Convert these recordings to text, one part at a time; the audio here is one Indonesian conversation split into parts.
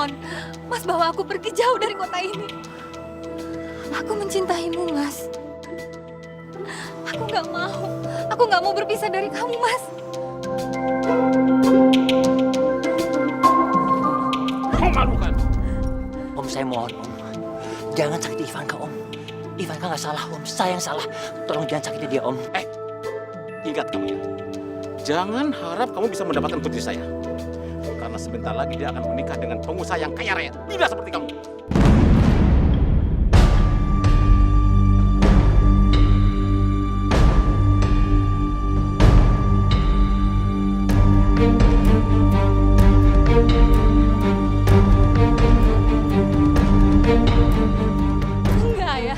mohon, Mas bawa aku pergi jauh dari kota ini. Aku mencintaimu, Mas. Aku nggak mau berpisah dari kamu, Mas. Kau malu kan? Om, saya mohon, Om. Jangan sakiti Ivanka, Om. Ivanka nggak salah, Om. Saya yang salah. Tolong jangan sakiti dia, Om. Ingat kamu ya. Jangan harap kamu bisa mendapatkan putri saya. Karena sebentar lagi dia akan menikah dengan pengusaha yang kaya raya. Tidak seperti kamu. Enggak ya.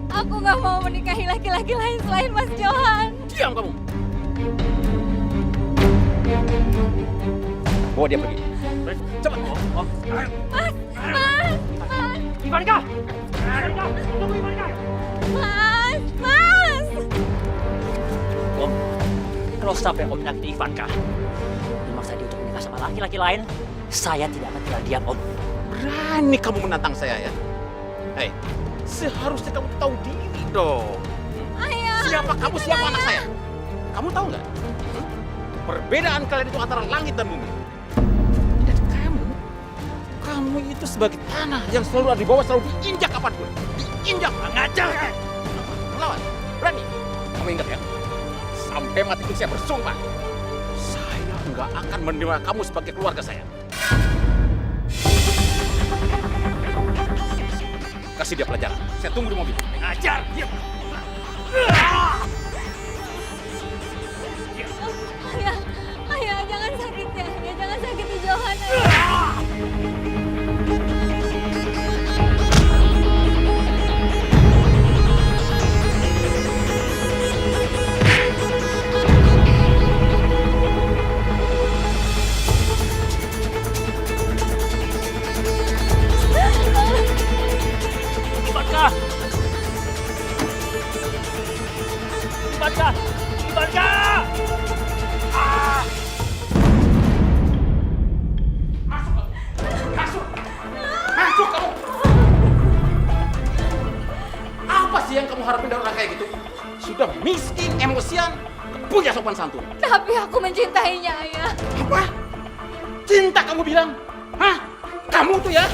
Aku nggak mau menikahi laki-laki lain selain Mas Johan. Diam kamu. Bawa dia pergi. Cepat. Mas. Ivanka! Ivanka! Tunggu Ivanka! Mas. Om, kalau sampai Om nyakiti Ivanka, memaksa dia untuk menikah sama laki-laki lain, saya tidak akan tinggal diam, Om. Berani kamu menantang saya ya? Hei, seharusnya kamu tahu diri dong. Ayah. Siapa kamu, siapa anak saya? Kamu tahu nggak? Perbedaan kalian itu antara langit dan bumi. Dan kamu itu sebagai tanah yang selalu ada di bawah, selalu diinjak kapanpun. Diinjak, ngajar. Melawan, berani. Kamu ingat ya? Sampai mati pun saya bersumpah. Saya nggak akan menerima kamu sebagai keluarga saya. Kasih dia pelajaran. Saya tunggu di mobil. Ngajar, diam. Ayah, jangan sakiti Ayah, jangan sakiti Johan. Ayah. Ivanka! Ivanka! Ivanka! Masuk kamu! Apa sih yang kamu harapin dari orang kayak gitu? Sudah miskin, emosian, punya sopan santun. Tapi aku mencintainya, Ayah. Apa? Cinta kamu bilang? Hah? Kamu tuh ya?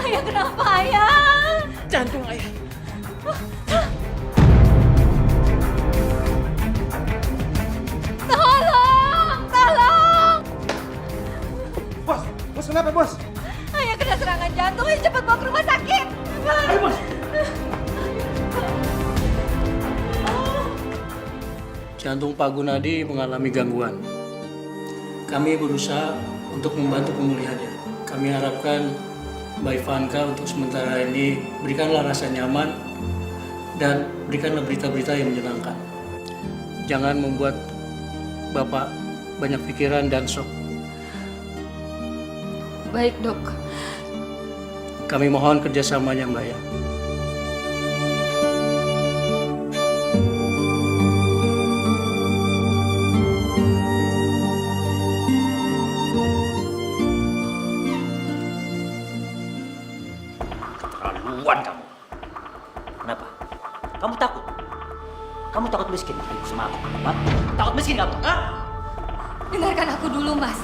Ayah, kenapa Ayah? Jantung ayah. Tolong! Bos kenapa bos? Ayah kena serangan jantung, ayo cepat bawa ke rumah sakit. Ayo bos. Jantung Pak Gunadi mengalami gangguan. Kami berusaha untuk membantu pemulihannya. Kami harapkan Mbak Ivanka untuk sementara ini berikanlah rasa nyaman dan berikanlah berita-berita yang menyenangkan. Jangan membuat Bapak banyak pikiran dan shock. Baik, Dok. Kami mohon kerjasamanya, Mbak ya. Keterlaluan kamu. Kenapa? Kamu takut? Kamu takut miskin ikut sama aku? Hah? Takut miskin kamu? Hah? Dengarkan aku dulu, Mas.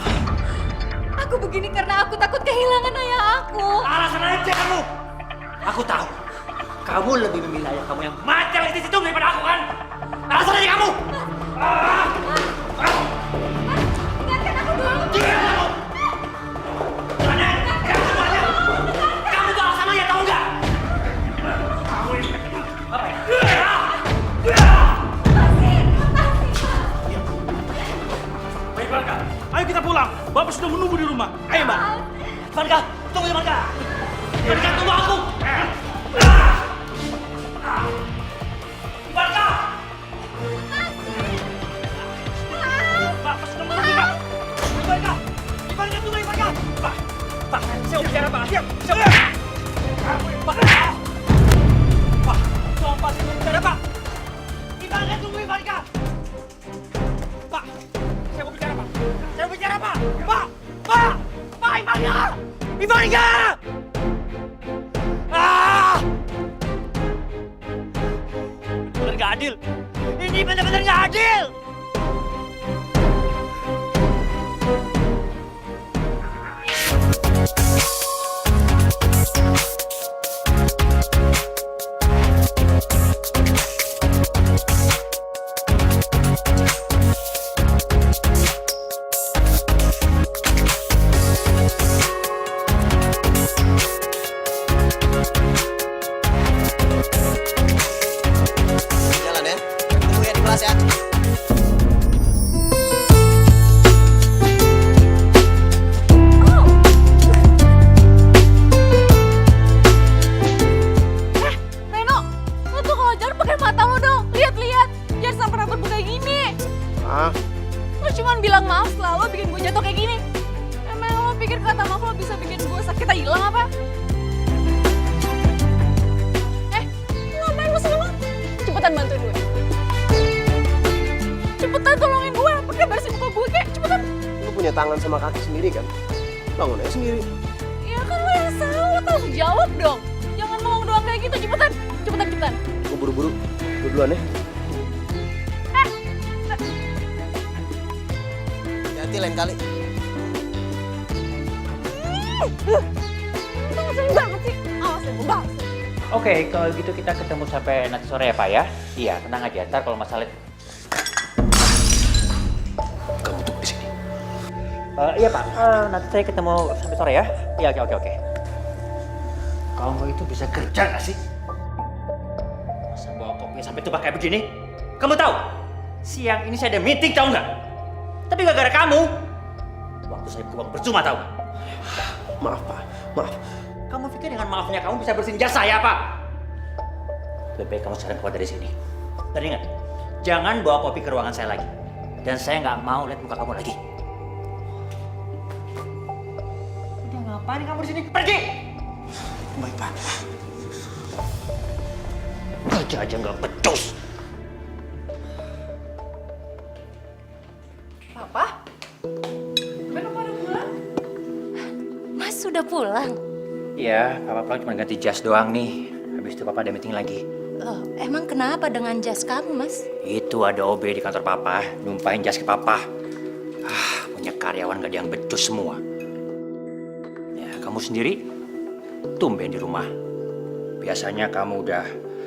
Aku begini karena aku takut kehilangan ayah aku. Alasan aja kamu. Aku tahu. Kamu lebih memilih ayah kamu yang mati di situ daripada aku kan? Alasan aja kamu. Dengarkan aku dulu. Diam kamu. Mana? Kamu semuanya. Kamu tuh alasannya tahu nggak? Kamu ini apa ya? Baik Ivanka, ayo kita pulang. Bapak sudah menunggu di rumah. Ayo mbak. Ivanka, tunggu Ivanka. Ivanka, tunggu aku. Ivanka! Bapak sudah menunggu mbak. Ivanka! Ivanka, tunggu Ivanka! Pak, saya mau bicara Pak. Diam! Pak! Pak! nggak adil. Ini benar-benar nggak adil. Jalan ya. Ketemu ya di kelas ya. Reno, lo tuh kalau jalan pakai mata lo dong. Lihat-lihat, jangan sampai rambut gue kayak gini. Maaf. Lo cuma bilang maaf selalu bikin gue jatuh kayak gini. Emang lo pikir kata maaf lo bisa bikin gue sakit hilang apa? Ngapain lo semua? Cepetan bantuin gue. Cepetan tolongin gue, pakai bersihin muka gue kayak cepetan. Lu punya tangan sama kaki sendiri kan? Bangun aja sendiri. Ya kan lo yang salah, lo tanggung jawab dong. Jangan ngomong doang kayak gitu, cepetan. Cepetan. Gue buru-buru. Gue duluan ya. Hati-hati lain kali. Lo ngeselin banget sih. Awas ya, gue bahas. Oke, kalau gitu kita ketemu sampai nanti sore ya Pak ya. Iya, tenang aja. Ntar kalau masalah Kamu tunggu di sini. iya Pak, nanti saya ketemu sampai sore ya. Iya, oke. Kamu itu bisa kerja gak sih? Masa bawa kopi sampai tuh pakai begini? Kamu tahu? Siang ini saya ada meeting, tahu nggak? Tapi gara-gara kamu, waktu saya buang percuma tahu nggak? Maaf Pak, maaf. Kamu pikir dengan maafnya kamu bisa bersihin jas saya, Pak? Lebih baik kamu sekarang keluar dari sini. Dan ingat, jangan bawa kopi ke ruangan saya lagi. Dan saya nggak mau lihat muka kamu lagi. Udah ngapain kamu di sini? Pergi! Baik Pak. Kerja aja nggak becus. Papa? Baru pada pulang? Mas sudah pulang? Iya, Papa pulang cuma ganti jas doang nih. Habis itu Papa ada meeting lagi. Oh, emang kenapa dengan jas kamu, Mas? Itu ada OB di kantor Papa, numpahin jas ke Papa. Punya karyawan gak ada yang becus semua. Ya, kamu sendiri tumben di rumah. Biasanya kamu udah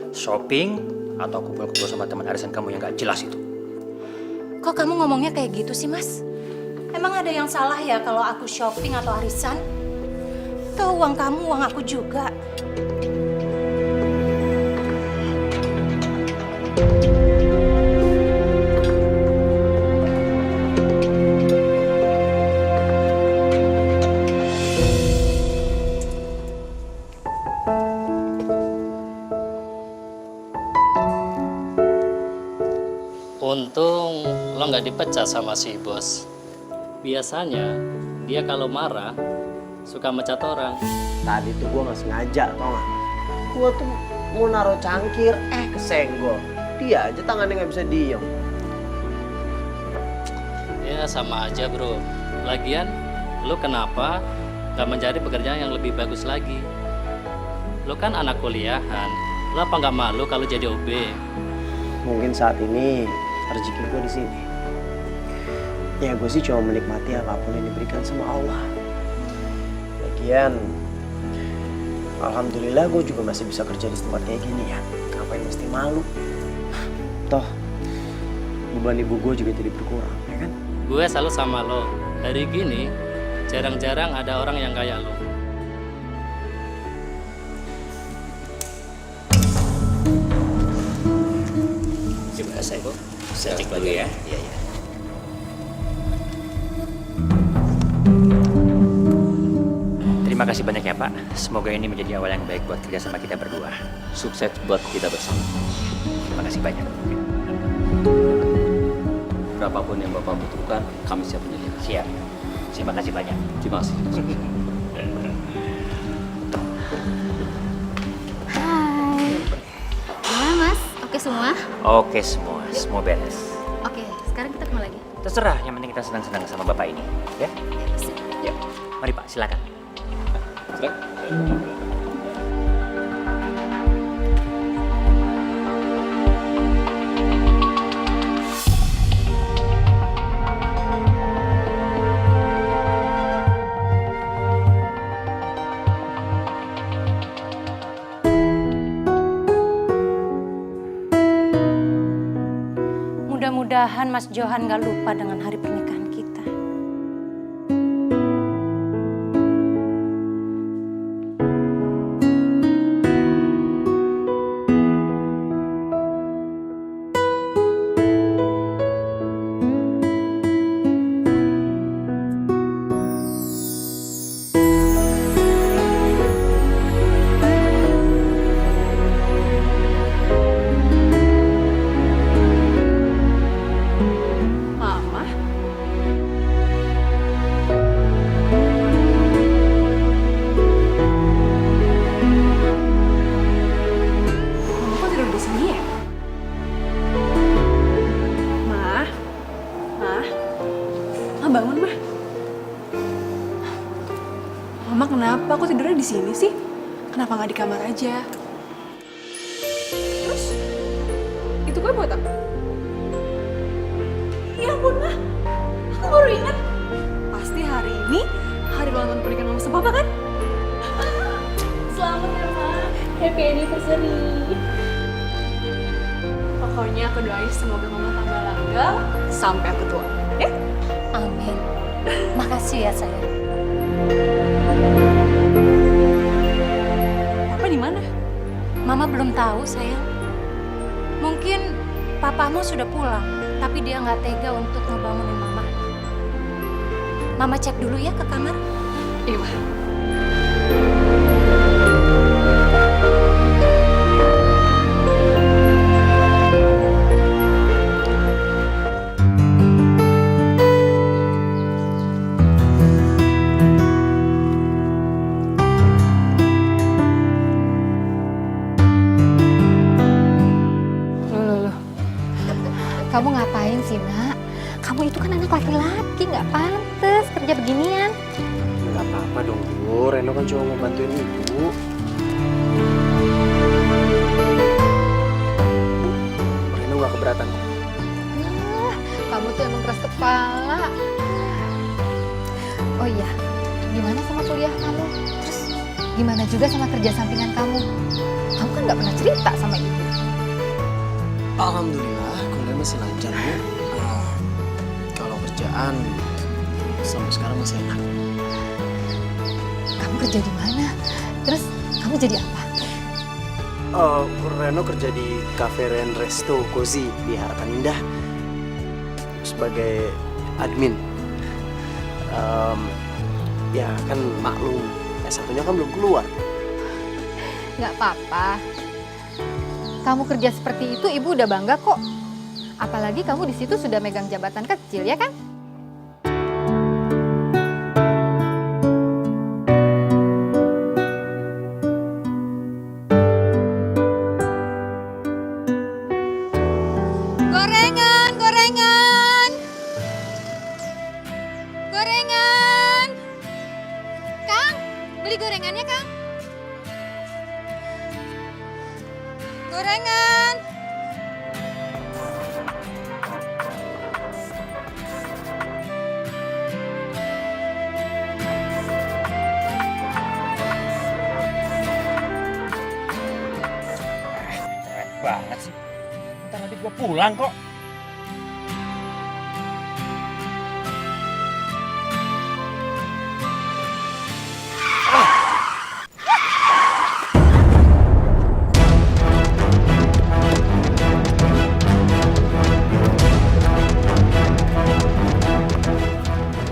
shopping atau kumpul-kumpul sama teman arisan kamu yang gak jelas itu. Kok kamu ngomongnya kayak gitu sih, Mas? Emang ada yang salah ya kalau aku shopping atau arisan? Tuh uang kamu, uang aku juga. Untung lo nggak dipecat sama si bos. Biasanya dia kalau marah suka mecat orang. Tadi tuh gue nggak sengaja, tau gak? Gue tuh mau naruh cangkir, kesenggol. Dia aja tangannya nggak bisa diem. Ya sama aja bro. Lagian lo kenapa nggak mencari pekerjaan yang lebih bagus lagi? Lo kan anak kuliahan. Lo apa nggak malu kalau jadi OB? Mungkin saat ini rezeki gue di sini. Ya gue sih cuma menikmati apapun yang diberikan sama Allah. Lagian, alhamdulillah gue juga masih bisa kerja di tempat kayak gini ya. Ngapain mesti malu? Toh, beban ibu gue juga jadi berkurang, ya kan? Gue selalu sama lo. Hari gini jarang-jarang ada orang yang kayak lo. Coba saya cek dulu ya. Iya. Terima kasih banyak ya Pak. Semoga ini menjadi awal yang baik buat kerjasama kita berdua. Sukses buat kita bersama. Terima kasih banyak. Berapapun yang Bapak butuhkan, kami siap menyediakan. Siap. Terima kasih banyak. Terima kasih. Hai. Gimana, Mas? Oke semua? Oke semua beres. Oke, sekarang kita kemana lagi? Terserah, yang penting kita senang-senang sama Bapak ini. Ya? Ya. Mari Pak, silakan. Mudah-mudahan Mas Johan gak lupa dengan hari pernikahan kita. Mama? Mama kok tidur di sini ya? Ma? Ma? Ma bangun, Ma. Mama kenapa? Kok tidurnya di sini sih? Kenapa nggak di kamar aja? Terus? Itu gue buat apa? Ya ampun, Ma. Aku baru ingat. Pasti hari ini hari ulang tahun pernikahan Mama sama Papa kan? Selamat ya, Ma. Happy anniversary. Pokoknya aku doain semoga Mama tambah langgang sampai aku tua. Ya? Amin. Makasih ya sayang. Papa di mana? Mama belum tahu sayang. Mungkin papamu sudah pulang, tapi dia nggak tega untuk ngebangunin mama. Mama cek dulu ya ke kamar. Iya, Ma. Loh. Kamu ngapain sih, Nak? Kamu itu kan anak laki-laki, nggak pantas kerja beginian. Nggak apa-apa dong, Bu. Reno kan cuma mau bantuin Ibu. Bu, Reno nggak keberatan kok. Ah, kamu tuh emang keras kepala. Oh iya, gimana sama kuliah kamu? Terus gimana juga sama kerja sampingan kamu? Kamu kan nggak pernah cerita sama ibu. Alhamdulillah, kuliah masih lancar, Bu. Kalau kerjaan, sampai sekarang masih enak. Kamu kerja di mana? Terus kamu jadi apa? Reno kerja di Cafe Ren Resto Cozy di Harapan Indah sebagai admin. Ya kan maklum, S1-nya kan belum keluar. Nggak apa-apa. Kamu kerja seperti itu, ibu udah bangga kok. Apalagi kamu di situ sudah megang jabatan kecil, ya kan? Gorengan, gorengan. Gorengan. Kang, beli gorengannya, Kang. Gorengan. Keren banget sih. Ntar nanti gua pulang kok.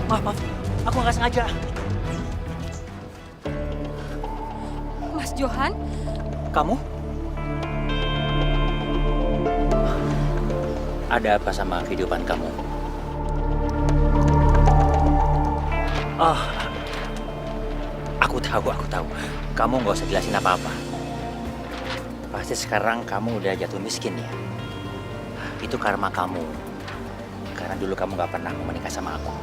Maaf, aku nggak sengaja. Mas Johan, Kamu? Ada apa sama kehidupan kamu? Oh, aku tahu. Kamu nggak usah jelasin apa-apa. Pasti sekarang kamu udah jatuh miskin ya. Itu karma kamu. Karena dulu kamu nggak pernah mau menikah sama aku.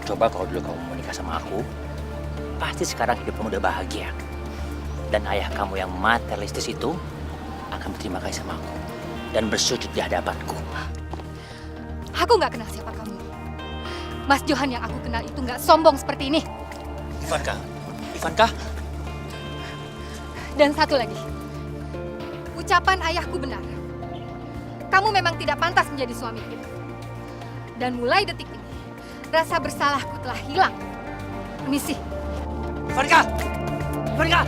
Coba kalau dulu kamu mau menikah sama aku, pasti sekarang hidup kamu udah bahagia. Dan ayah kamu yang materialistis itu akan berterima kasih sama aku dan bersujud di hadapanku. Aku nggak kenal siapa kamu. Mas Johan yang aku kenal itu nggak sombong seperti ini. Ivankah? Dan satu lagi, ucapan ayahku benar. kamu memang tidak pantas menjadi suami kita. Dan mulai detik ini, rasa bersalahku telah hilang. Permisi. Farika! Farika!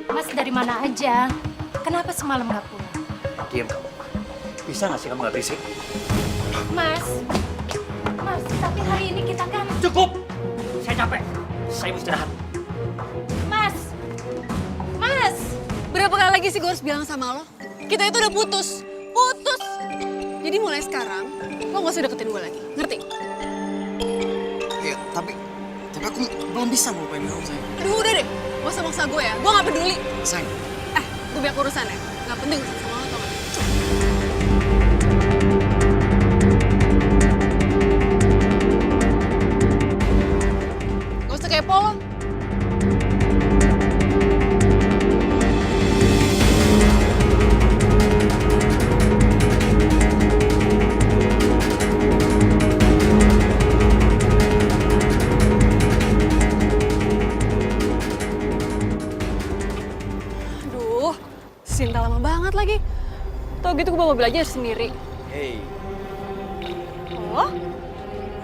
Mas dari mana aja? Kenapa semalam nggak pulang? Diam kamu. Bisa nggak sih kamu nggak berisik? Mas, tapi hari ini kita kan... Cukup! Saya capek. Saya mau istirahat. Mas, Berapa kali lagi sih gue harus bilang sama lo? Kita itu udah putus. Jadi mulai sekarang, lo gak usah deketin gue lagi. Ngerti? Iya, tapi aku belum bisa ngelupain kamu, sayang. Aduh, udah deh. Gak usah maksa gue ya. Gue gak peduli. Sayang. Gue banyak urusan ya. Gak penting sama lo, tau gak? Gak usah kepo lo. Aduh, Sinta lama banget lagi. Tau gitu gue bawa mobil aja sendiri. Hei, Oh?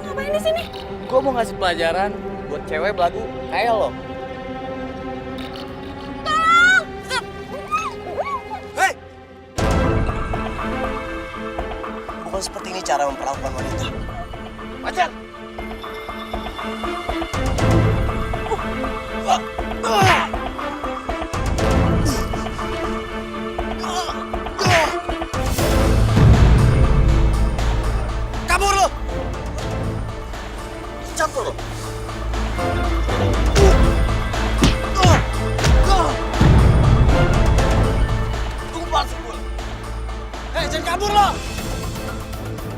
Ngapain di sini? gue mau ngasih pelajaran buat cewek belagu kayak lo. Hei! Bukan seperti ini cara memperlakukan wanita. Pacar! Kabur lo! Campur lo! Tunggu palsu gue. Hei, jangan kabur lo!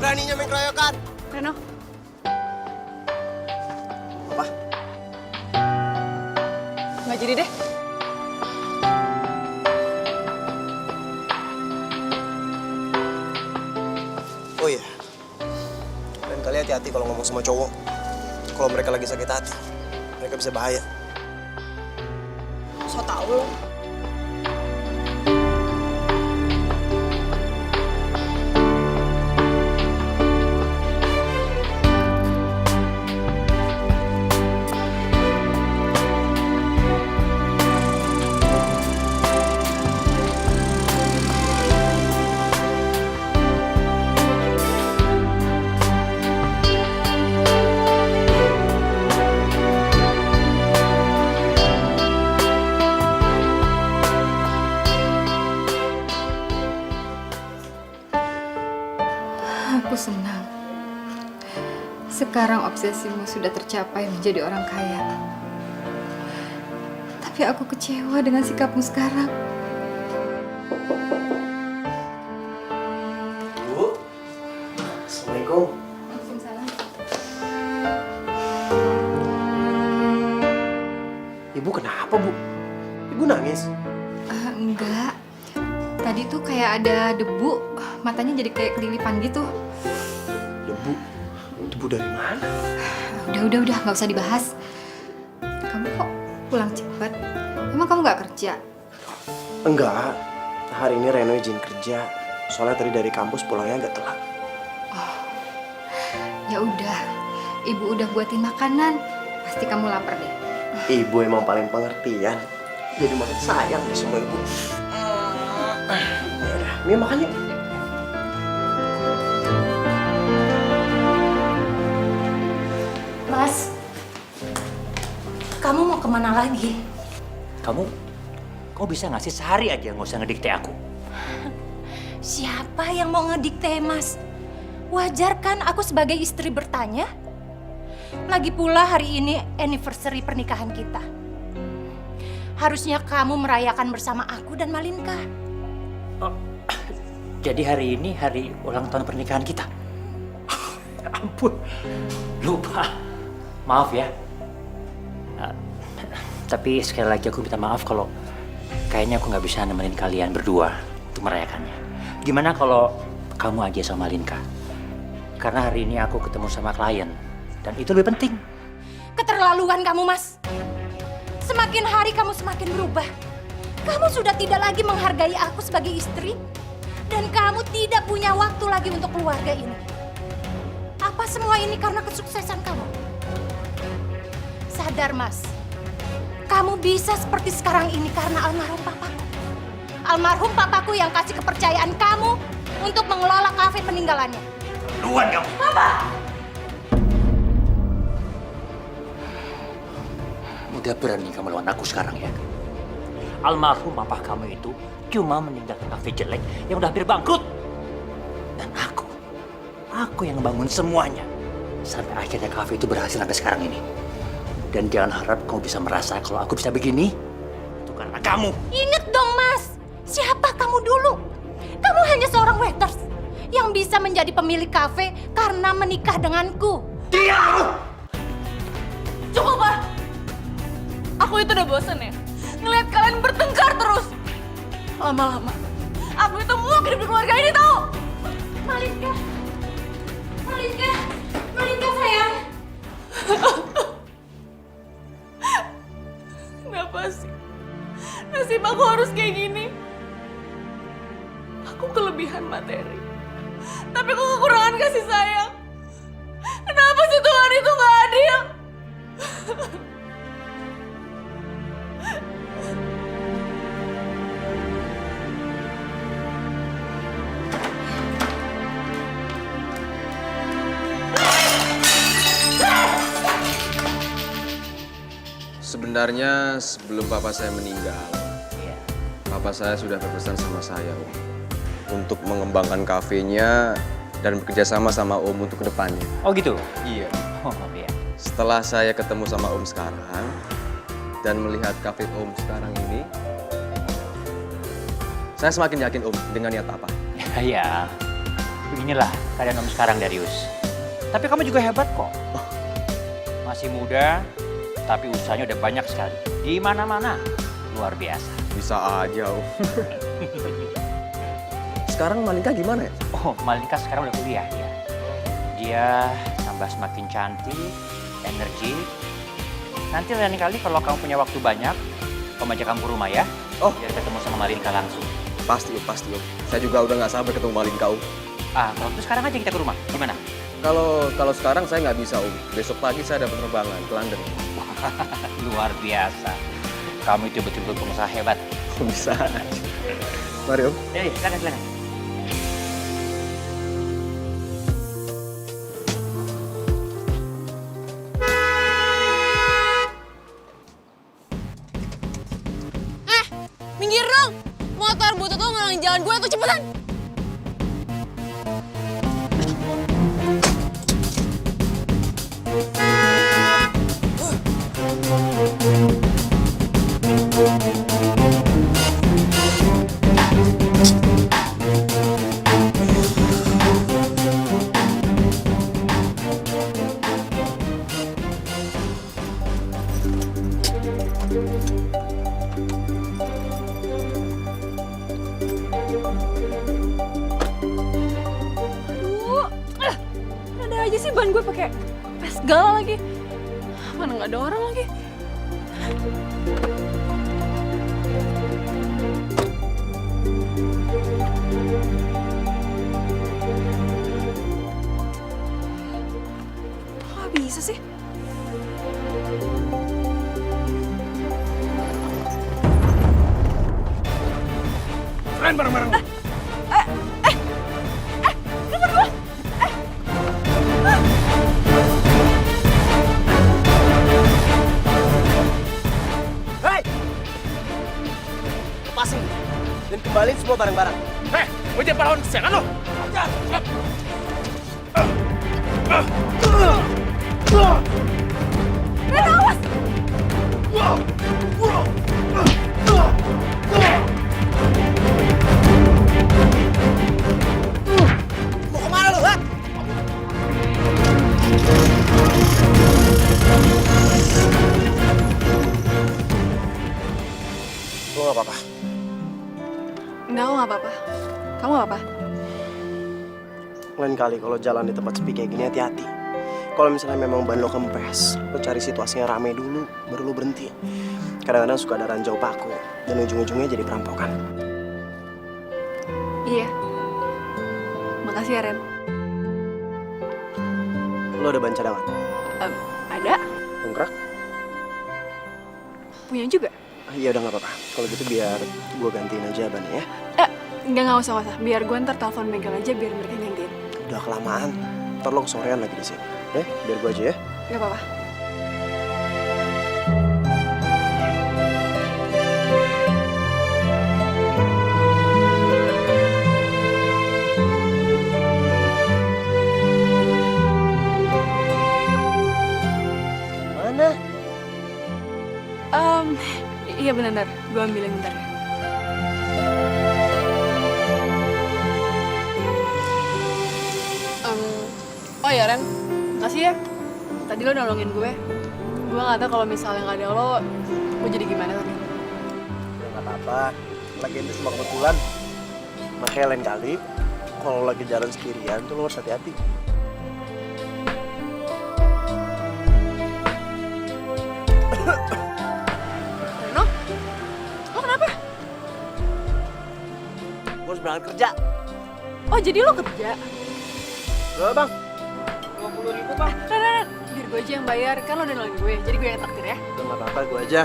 Beraninya main keroyokan. Reno, Apa? gak jadi deh. Oh iya. Dan kalian hati-hati kalau ngomong sama cowok. Kalau mereka lagi sakit hati, mereka bisa bahaya. So tau lo. Aku senang. Sekarang obsesimu sudah tercapai menjadi orang kaya. Tapi aku kecewa dengan sikapmu sekarang. Bu, Assalamualaikum. Waalaikumsalam. Ibu kenapa, Bu? Ibu nangis? Enggak. Tadi tuh kayak ada debu, matanya jadi kayak kelilipan gitu. Debu? Debu dari mana? Udah, nggak usah dibahas. Kamu kok pulang cepet? Emang kamu nggak kerja? Enggak. Hari ini Reno izin kerja. Soalnya tadi dari kampus pulangnya agak telat. Ya udah, ibu udah buatin makanan. Pasti kamu lapar deh. Ibu emang paling pengertian. Jadi makin sayang deh sama ibu. Yaudah, Mia makan yuk. Mas, kamu mau kemana lagi? Kamu bisa nggak sih sehari aja nggak usah ngedikte aku? Siapa yang mau ngedikte, Mas? Wajar kan aku sebagai istri bertanya? Lagi pula hari ini anniversary pernikahan kita. Harusnya kamu merayakan bersama aku dan Malinka. Jadi hari ini hari ulang tahun pernikahan kita. Ampun, lupa. Maaf ya. Tapi sekali lagi aku minta maaf kalau kayaknya aku nggak bisa nemenin kalian berdua untuk merayakannya. Gimana kalau kamu aja sama Malinka? Karena hari ini aku ketemu sama klien dan itu lebih penting. Keterlaluan kamu, Mas. Semakin hari kamu semakin berubah. Kamu sudah tidak lagi menghargai aku sebagai istri. Dan kamu tidak punya waktu lagi untuk keluarga ini. Apa semua ini karena kesuksesan kamu? Sadar, Mas. Kamu bisa seperti sekarang ini karena almarhum papaku. Almarhum papaku yang kasih kepercayaan kamu untuk mengelola kafe peninggalannya. Luan kamu. Papa! Udah berani kamu lawan aku sekarang ya? Almarhum papa kamu itu cuma meninggalkan kafe jelek yang udah hampir bangkrut. Dan aku yang bangun semuanya. Sampai akhirnya kafe itu berhasil sampai sekarang ini. Dan jangan harap kamu bisa merasa kalau aku bisa begini. Itu karena kamu. Ingat dong, Mas. Siapa kamu dulu? Kamu hanya seorang waiters yang bisa menjadi pemilik kafe karena menikah denganku. Diam! Cukup, Pak. Aku itu udah bosen ya. Ngeliat kalian bertengkar terus. Lama-lama, aku itu mau hidup di keluarga ini, tau? Malinka. Malinka. Malinka, sayang. Kenapa sih? Nasib aku harus kayak gini. Aku kelebihan materi. Tapi aku kekurangan kasih sayang. Kenapa sih Tuhan itu gak adil? Sebenarnya sebelum papa saya meninggal, papa saya sudah berpesan sama saya, Om, untuk mengembangkan kafenya dan bekerja sama Om untuk kedepannya. Oh gitu? Iya. Oh iya. Setelah saya ketemu sama Om sekarang dan melihat kafe Om sekarang ini, saya semakin yakin Om dengan niat Papa. Ya, beginilah keadaan Om sekarang, Darius. Tapi kamu juga hebat kok. Masih muda, tapi usahanya udah banyak sekali. Di mana-mana, luar biasa. Bisa aja, Om. Sekarang Malinka gimana ya? Oh, Malinka sekarang udah kuliah ya. Dia tambah semakin cantik, energi. Nanti lain kali kalau kamu punya waktu banyak, Om ajak kamu ke rumah ya. Oh, biar ketemu sama Malinka langsung. Pasti Om. Saya juga udah nggak sabar ketemu Malinka, Om. Kalau itu sekarang aja kita ke rumah. Gimana? Kalau sekarang saya nggak bisa, Om. Besok pagi saya ada penerbangan ke London. Luar biasa. Kamu itu betul-betul pengusaha hebat. Bisa. Mari, Om. Silakan. Minggir dong! Motor butut lo ngalangin jalan gue tuh, cepetan! Ada aja sih ban gue pakai pes segala lagi. Mana nggak ada orang lagi. Kok bisa sih? Keren bareng-bareng. Lepasin dan kembaliin semua barang-barang. Gue jadi pahlawan kesiangan lo. Mau kemana lu, ha? nggak apa-apa? Enggak, aku nggak apa-apa. Kamu nggak apa? Lain kali kalau jalan di tempat sepi kayak gini hati-hati. Kalau misalnya memang ban lo kempes, lo cari situasinya rame dulu, baru lo berhenti. Kadang-kadang suka ada ranjau paku, dan ujung-ujungnya jadi perampokan. Iya. Makasih ya, Ren. Lo ada ban cadangan? Ada. Dongkrak? Punya juga. Iya udah nggak apa-apa. Kalau gitu biar gue gantiin aja bannya ya. Nggak usah. Biar gue ntar telepon Megal aja biar mereka gantiin. Udah kelamaan. Ntar lo kesorean lagi di sini. Biar gue aja ya. Nggak apa-apa. Mana? Iya benar. Gue ambilin bentar. Oh ya Ren, makasih ya. Tadi lo nolongin gue. Gue nggak tahu kalau misalnya nggak ada lo, gue jadi gimana tadi. Ya nggak apa-apa. Lagian itu cuma kebetulan. Makanya lain kali, kalau lagi jalan sendirian tuh lo harus hati-hati. Reno, lo kenapa? Gue harus berangkat kerja. Oh jadi lo kerja? Gak bang. 20.000 bang. Ren, biar gue aja yang bayar, kan lo udah nolongin gue, jadi gue yang traktir ya. Udah nggak apa-apa, gue aja.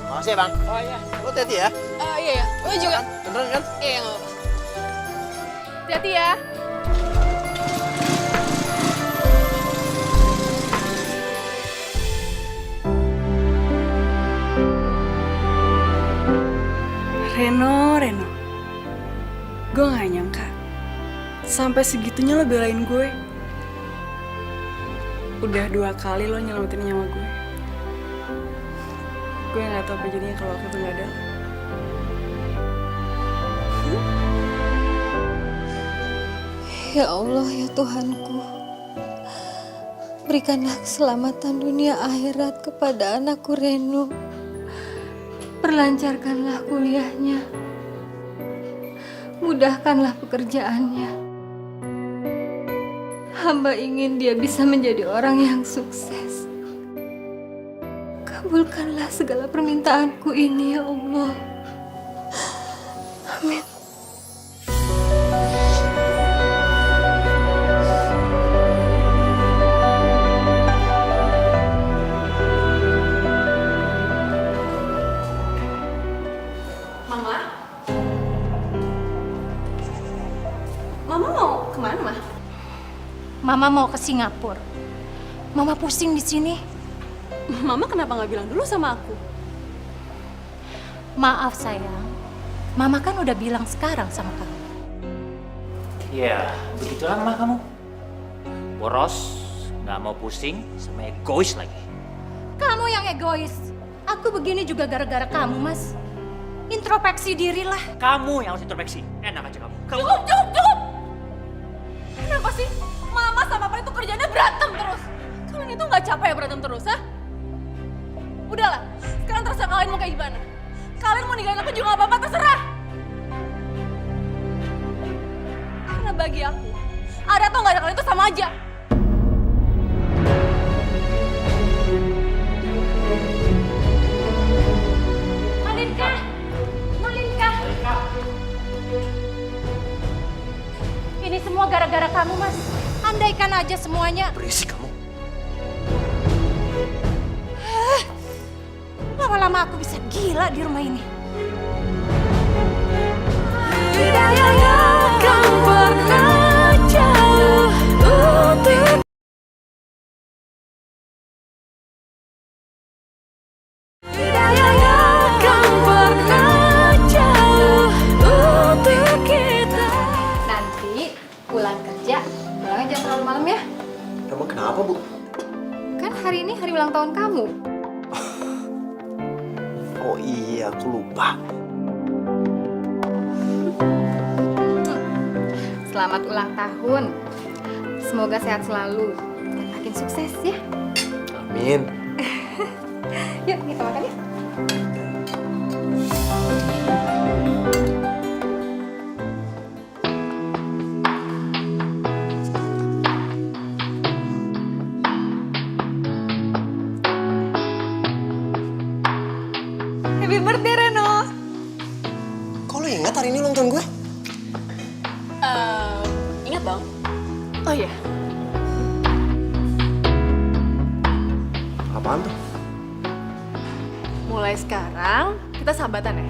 Makasih ya bang. Oh iya. Lo hati-hati ya. Iya. Lo juga. Beneran kan? Iya nggak apa-apa. Hati-hati ya. Reno. Gue gak nyangka. Sampai segitunya lo belain gue. Udah 2 kali lo nyelamatin nyawa gue. Gue gak tahu apa jadinya kalau aku tuh gak ada. Ya Allah, ya Tuhanku. Berikanlah keselamatan dunia akhirat kepada anakku Reno. Perlancarkanlah kuliahnya. Mudahkanlah pekerjaannya. Hamba ingin dia bisa menjadi orang yang sukses. Kabulkanlah segala permintaanku ini, ya Allah. Amin. Mama mau kemana, Ma? Mama mau ke Singapura. Mama pusing di sini. Mama kenapa nggak bilang dulu sama aku? Maaf sayang. Mama kan udah bilang sekarang sama kamu. Ya, begitulah mama kamu. Boros, nggak mau pusing, sama egois lagi. Kamu yang egois. Aku begini juga gara-gara kamu, Mas. Introspeksi dirilah. Kamu yang harus introspeksi. Enak aja kamu. Cukup! Kenapa sih Mama sama Papa itu kerjanya berantem terus? Kalian itu nggak capek ya berantem terus, ha? Udahlah, sekarang terserah kalian mau kayak gimana. Kalian mau ninggalin aku juga nggak apa-apa, terserah. Karena bagi aku, ada atau nggak ada kalian itu sama aja. Malinka. Ini semua gara-gara kamu, Mas. Andaikan aja semuanya. Berisik kamu. Lama-lama aku bisa gila di rumah ini. Tidak akan pernah jauh untuk Nanti pulang kerja, pulangnya jangan terlalu malam ya. Emang kenapa, Bu? Kan hari ini hari ulang tahun kamu. Oh iya, aku lupa. Selamat ulang tahun. Semoga sehat selalu dan makin sukses ya. Amin. Yuk kita makan ya. Happy birthday, Reno. Kok lo ingat hari ini ulang tahun gue? Ingat dong. Oh iya, Apaan tuh? mulai sekarang kita sahabatan ya?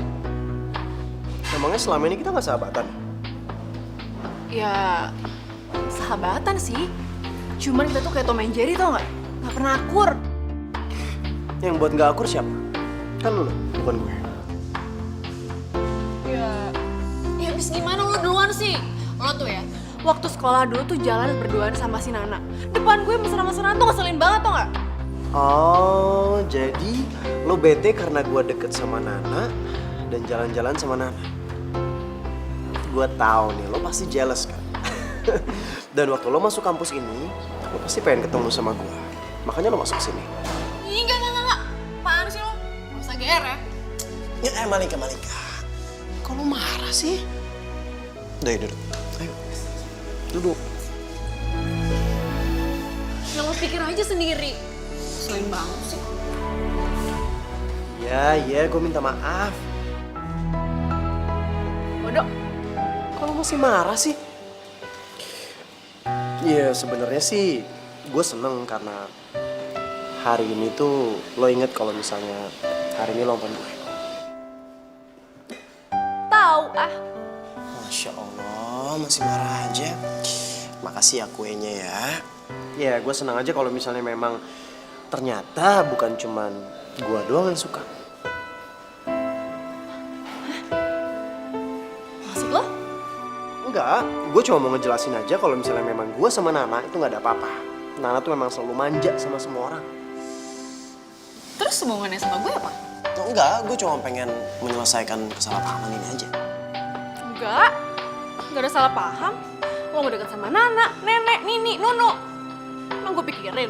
Emangnya selama ini kita nggak sahabatan? Ya, sahabatan sih. Cuman kita tuh kayak Tom and Jerry, tau nggak? Nggak pernah akur. Yang buat nggak akur siapa? Kan lo, bukan gue. Ya habis gimana lo duluan sih? Lo tuh ya, waktu sekolah dulu tuh jalan berduaan sama si Nana. Depan gue mesra-mesraan tuh ngeselin banget, tau nggak? Oh, jadi lo bete karena gue deket sama Nana dan jalan-jalan sama Nana. Gue tahu nih, lo pasti jealous kan? Dan waktu lo masuk kampus ini, lo pasti pengen ketemu sama gue. Makanya lo masuk sini. Ih, enggak. Apaan sih lo? Gak usah GR ya. Ya, Malika. Kok lo marah sih? Udah, duduk. Ayo, duduk. Ya lo pikir aja sendiri. Selain banget sih. Ya, gue minta maaf. Bodoh. Kok lo masih marah sih? Ya, sebenarnya sih gue seneng karena hari ini tuh lo inget kalau misalnya hari ini ulang tahun gue. Tahu ah. Masya Allah, masih marah aja. Makasih ya kuenya ya. Ya, gue senang aja kalau misalnya memang ternyata bukan cuman gue doang yang suka. Maksud lo? Enggak, gue cuma mau ngejelasin aja kalau misalnya memang gue sama Nana itu nggak ada apa-apa. Nana tuh memang selalu manja sama semua orang. Terus hubungannya sama gue apa? Oh, enggak, gue cuma pengen menyelesaikan kesalahpahaman ini aja. Enggak ada salah paham. Lo mau deket sama Nana, Nenek, Nini, Nunu. Emang gue pikirin.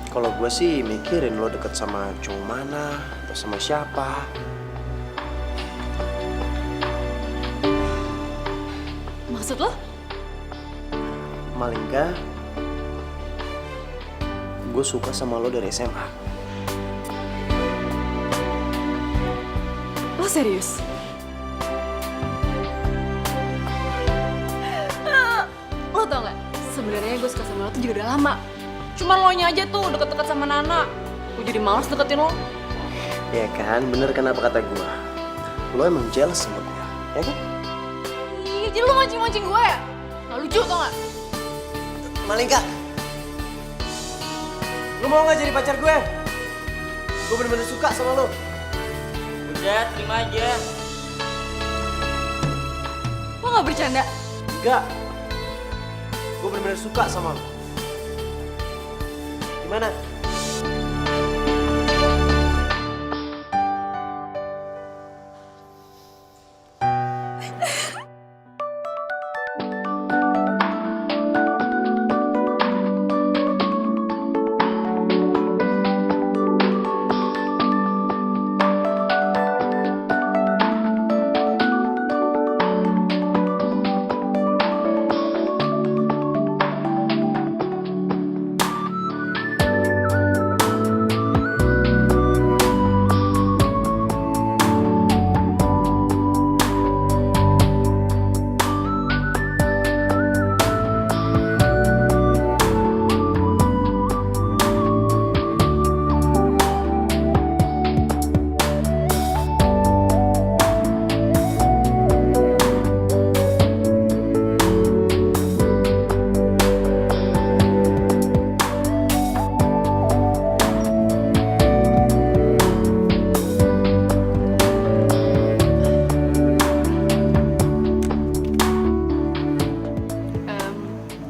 Kalau gue sih mikirin lo deket sama cowok mana atau sama siapa. Maksud lo? Malingga, gue suka sama lo dari SMA. Lo serius? Lo tau gak? Sebenarnya gue suka sama lo tuh juga udah lama. Cuman lo nya aja tuh deket-deket sama Nana. Gue jadi males deketin lo. Ya kan, bener kan apa kata gue? Lo emang jealous sama gue, ya kan? Ih, jadi lo mancing-mancing gue ya? Gak lucu tau gak? Malingga, lo mau gak jadi pacar gue? Gue bener-bener suka sama lo. Udah, terima aja. Lo gak bercanda? Enggak. Gue bener-bener suka sama lo. Gimana?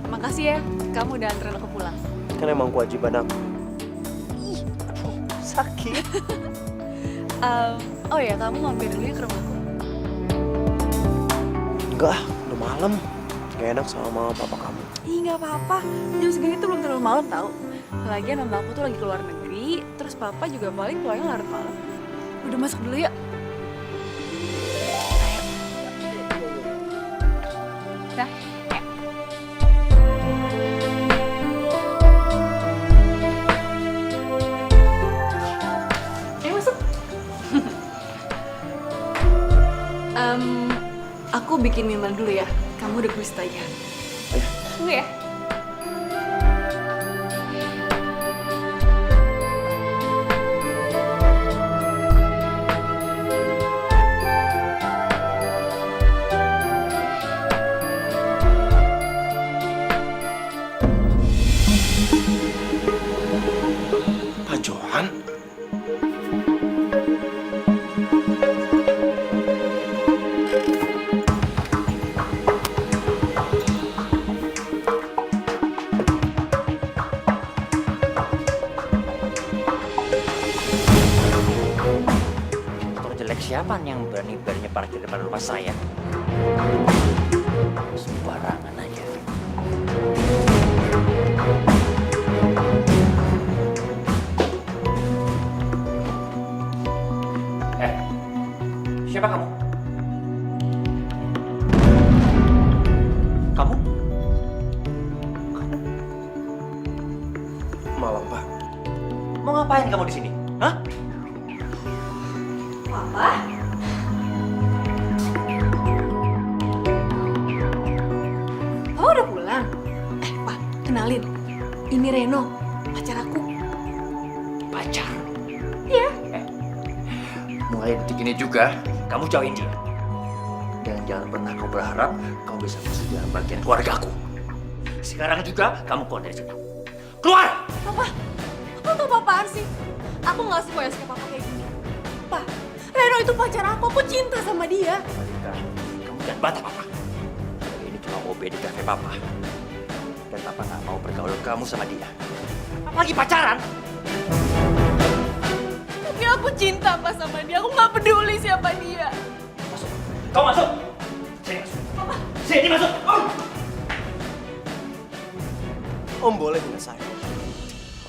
Makasih ya, kamu udah anterin aku pulang. Kan emang kewajiban aku. Sakit. Oh ya, kamu mampir dulu ya ke rumahku. Enggak, udah malam. Gak enak sama mama papa kamu. Ih, nggak apa-apa. Jam segini tuh belum terlalu malam tau. Lagian mama aku tuh lagi keluar negeri, terus papa juga paling pulangnya larut malam. Udah masuk dulu ya. Dah. Aku bikin minuman dulu ya. Kamu udah gusto aja. Tunggu ya. Pak Johan? Motor jelek siapa nih yang berani-beraninya parkir depan rumah saya? Sembarangan aja. Siapa kamu? Kamu? Malam, Pak. Mau ngapain kamu di sini? Hah? Papa? Papa udah pulang? Pak, kenalin. Ini Reno, pacar aku. Pacar? Iya. Mulai detik ini juga, kamu jauhin dia. Dan jangan pernah kau berharap kamu bisa masuk dalam bagian keluargaku. Sekarang juga kamu keluar dari sini. Keluar! Papa tuh apaan sih? Aku nggak suka ya sama papa kayak gini. Pak, Reno itu pacar aku cinta sama dia. Malika, kamu jangan bantah papa. Ini cuma OB di kafe papa. Dan papa nggak mau bergaul kamu sama dia. Apalagi pacaran. Tapi aku cinta Pak sama dia. Aku nggak peduli siapa dia. Masuk. Kau masuk. Sini masuk. Papa. Sini masuk. Om boleh hina saya.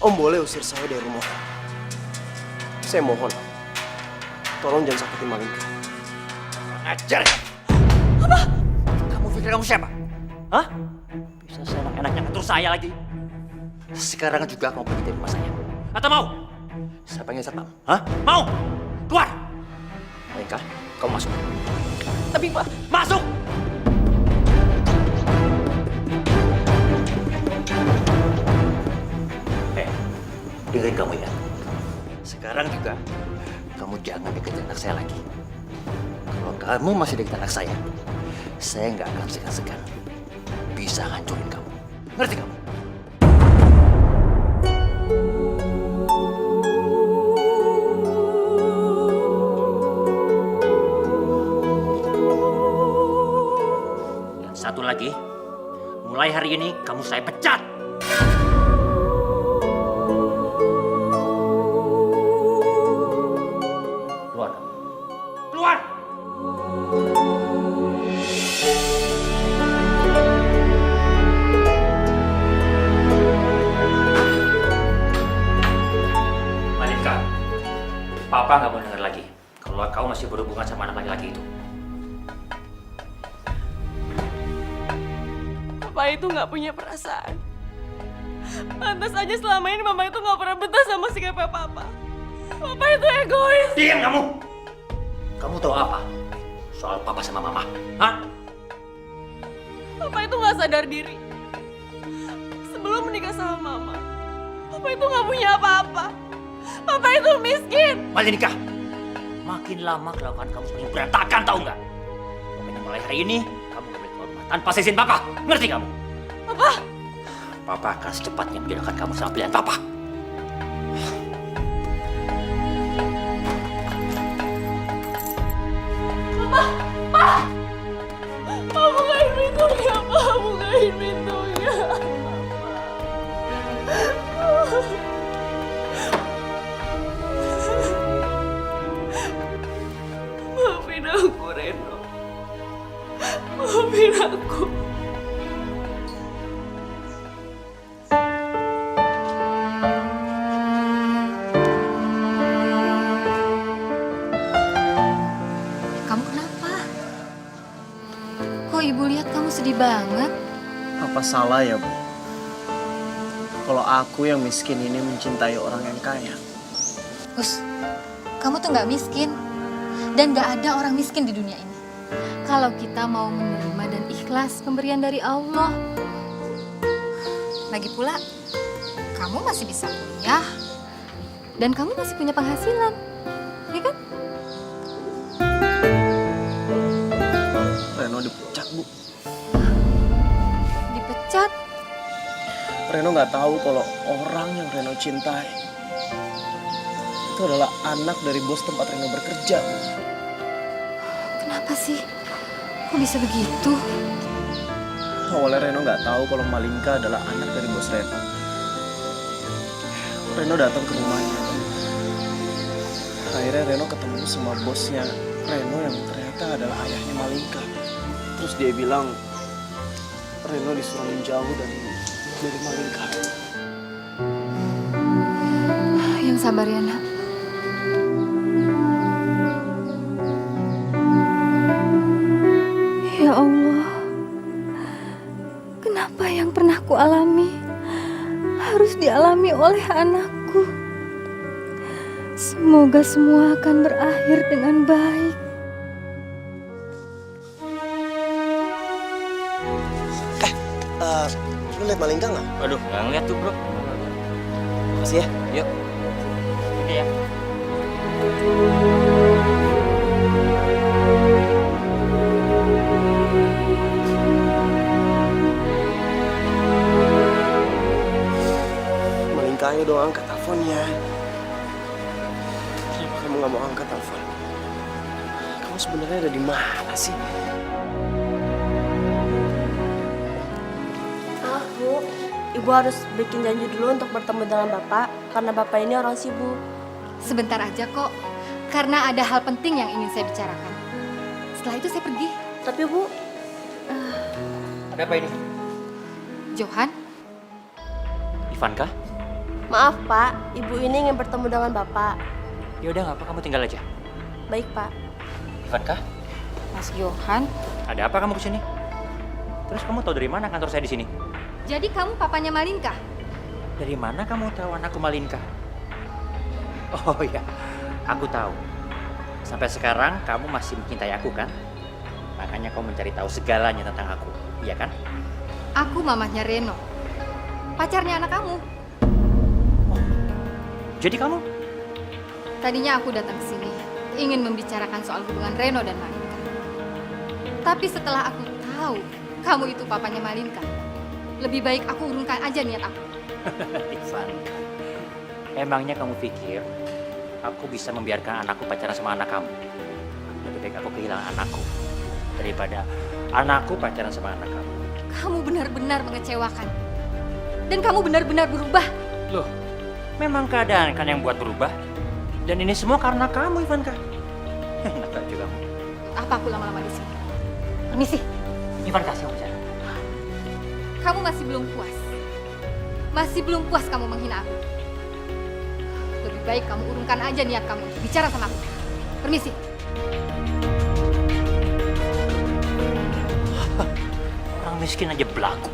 Om boleh usir saya dari rumah. Saya mohon, tolong jangan sakitin Malika. Ajar kamu. Apa? Kamu pikir kamu siapa? Hah? Bisa seenak-enaknya ngatur saya lagi. Sekarang juga kamu pergi dari rumah saya. Atau mau? Saya panggil satpam. Hah? Mau? Keluar! Malika, kamu masuk. Tapi Pak, Masuk! Dengerin kamu ya. Sekarang juga, kamu jangan deketin anak saya lagi. Kalau kamu masih deketin anak saya nggak akan segan-segan bisa hancurin kamu. Ngerti kamu? Dan satu lagi, mulai hari ini kamu saya pecat. Keluar! Malika, Papa nggak mau dengar lagi kalau kau masih berhubungan sama anak laki-laki itu. Papa itu nggak punya perasaan. Pantas aja selama ini Mama itu nggak pernah betah sama sikapnya Papa. Papa itu egois. Diam kamu! Kamu tahu apa soal Papa sama Mama? Hah? Papa itu nggak sadar diri. Sebelum menikah sama Mama, Papa itu nggak punya apa-apa. Papa itu miskin. Malika, makin lama kelakuan kamu semakin berantakan, tahu nggak? Pokoknya mulai hari ini, kamu nggak boleh keluar rumah tanpa izin Papa. Ngerti kamu? Papa. Papa akan secepatnya menjodohkan kamu sama pilihan Papa. Bukain pintunya, Pak. Bukain pintunya. Maafin aku, Reno. Maafin aku. Kamu kenapa? Kok ibu lihat kamu sedih banget? Apa salah ya, Bu? Kalau aku yang miskin ini mencintai orang yang kaya. Gus, kamu tuh nggak miskin. Dan nggak ada orang miskin di dunia ini. kalau kita mau menerima dan ikhlas pemberian dari Allah. Lagi pula, kamu masih bisa kuliah dan kamu masih punya penghasilan, ya kan? Reno dipecat, Bu. Dipecat? Reno nggak tahu kalau orang yang Reno cintai itu adalah anak dari bos tempat Reno bekerja, Bu. Kenapa sih? Kok bisa begitu? Awalnya Reno nggak tahu kalau Malingka adalah anak dari bos Reno. Reno datang ke rumahnya. Akhirnya Reno ketemu sama bosnya Reno yang ternyata adalah ayahnya Malingka. Terus dia bilang Reno disuruh menjauh dari Malingka. Yang sabar ya, Nak. Ya Allah, kenapa yang pernah ku alami harus dialami oleh anakku? Semoga semua akan berakhir dengan baik. Lu liat Malingka nggak? Aduh, nggak ngeliat tuh bro. Makasih ya. Yuk. Ini ya. Malingka, ayo dong angkat teleponnya. Kenapa kamu nggak mau angkat telepon? Kamu sebenarnya ada di mana sih? Maaf Bu, Ibu harus bikin janji dulu untuk bertemu dengan Bapak karena Bapak ini orang sibuk. Sebentar aja kok, karena ada hal penting yang ingin saya bicarakan. Setelah itu saya pergi. Tapi Bu, Ada apa ini? Johan, Ivanka? maaf Pak, Ibu ini ingin bertemu dengan Bapak. Ya udah nggak apa, kamu tinggal aja. Baik Pak. Ivanka, Mas Johan. ada apa kamu kesini? Terus kamu tahu dari mana kantor saya di sini? Jadi kamu papanya Malingka? Dari mana kamu tahu anakku Malingka? Oh ya, aku tahu. Sampai sekarang kamu masih mencintai aku kan? Makanya kamu mencari tahu segalanya tentang aku, iya kan? Aku mamahnya Reno, pacarnya anak kamu. Jadi kamu? Tadinya aku datang ke sini ingin membicarakan soal hubungan Reno dan Malingka. Tapi setelah aku tahu kamu itu papanya Malingka, lebih baik aku urungkan aja niat aku. Ivanka, emangnya kamu pikir aku bisa membiarkan anakku pacaran sama anak kamu? Lebih baik aku kehilangan anakku daripada anakku pacaran sama anak kamu. Kamu benar-benar mengecewakan. Dan kamu benar-benar berubah. Loh, memang keadaan kan yang buat berubah? Dan ini semua karena kamu, Ivanka. Enak aja kamu. Apa aku lama-lama di sini? Permisi. Ivanka, siapa bicara? Kamu masih belum puas. Masih belum puas kamu menghina aku. Lebih baik kamu urungkan aja niat kamu untuk bicara sama aku. Permisi. Orang miskin aja belagu.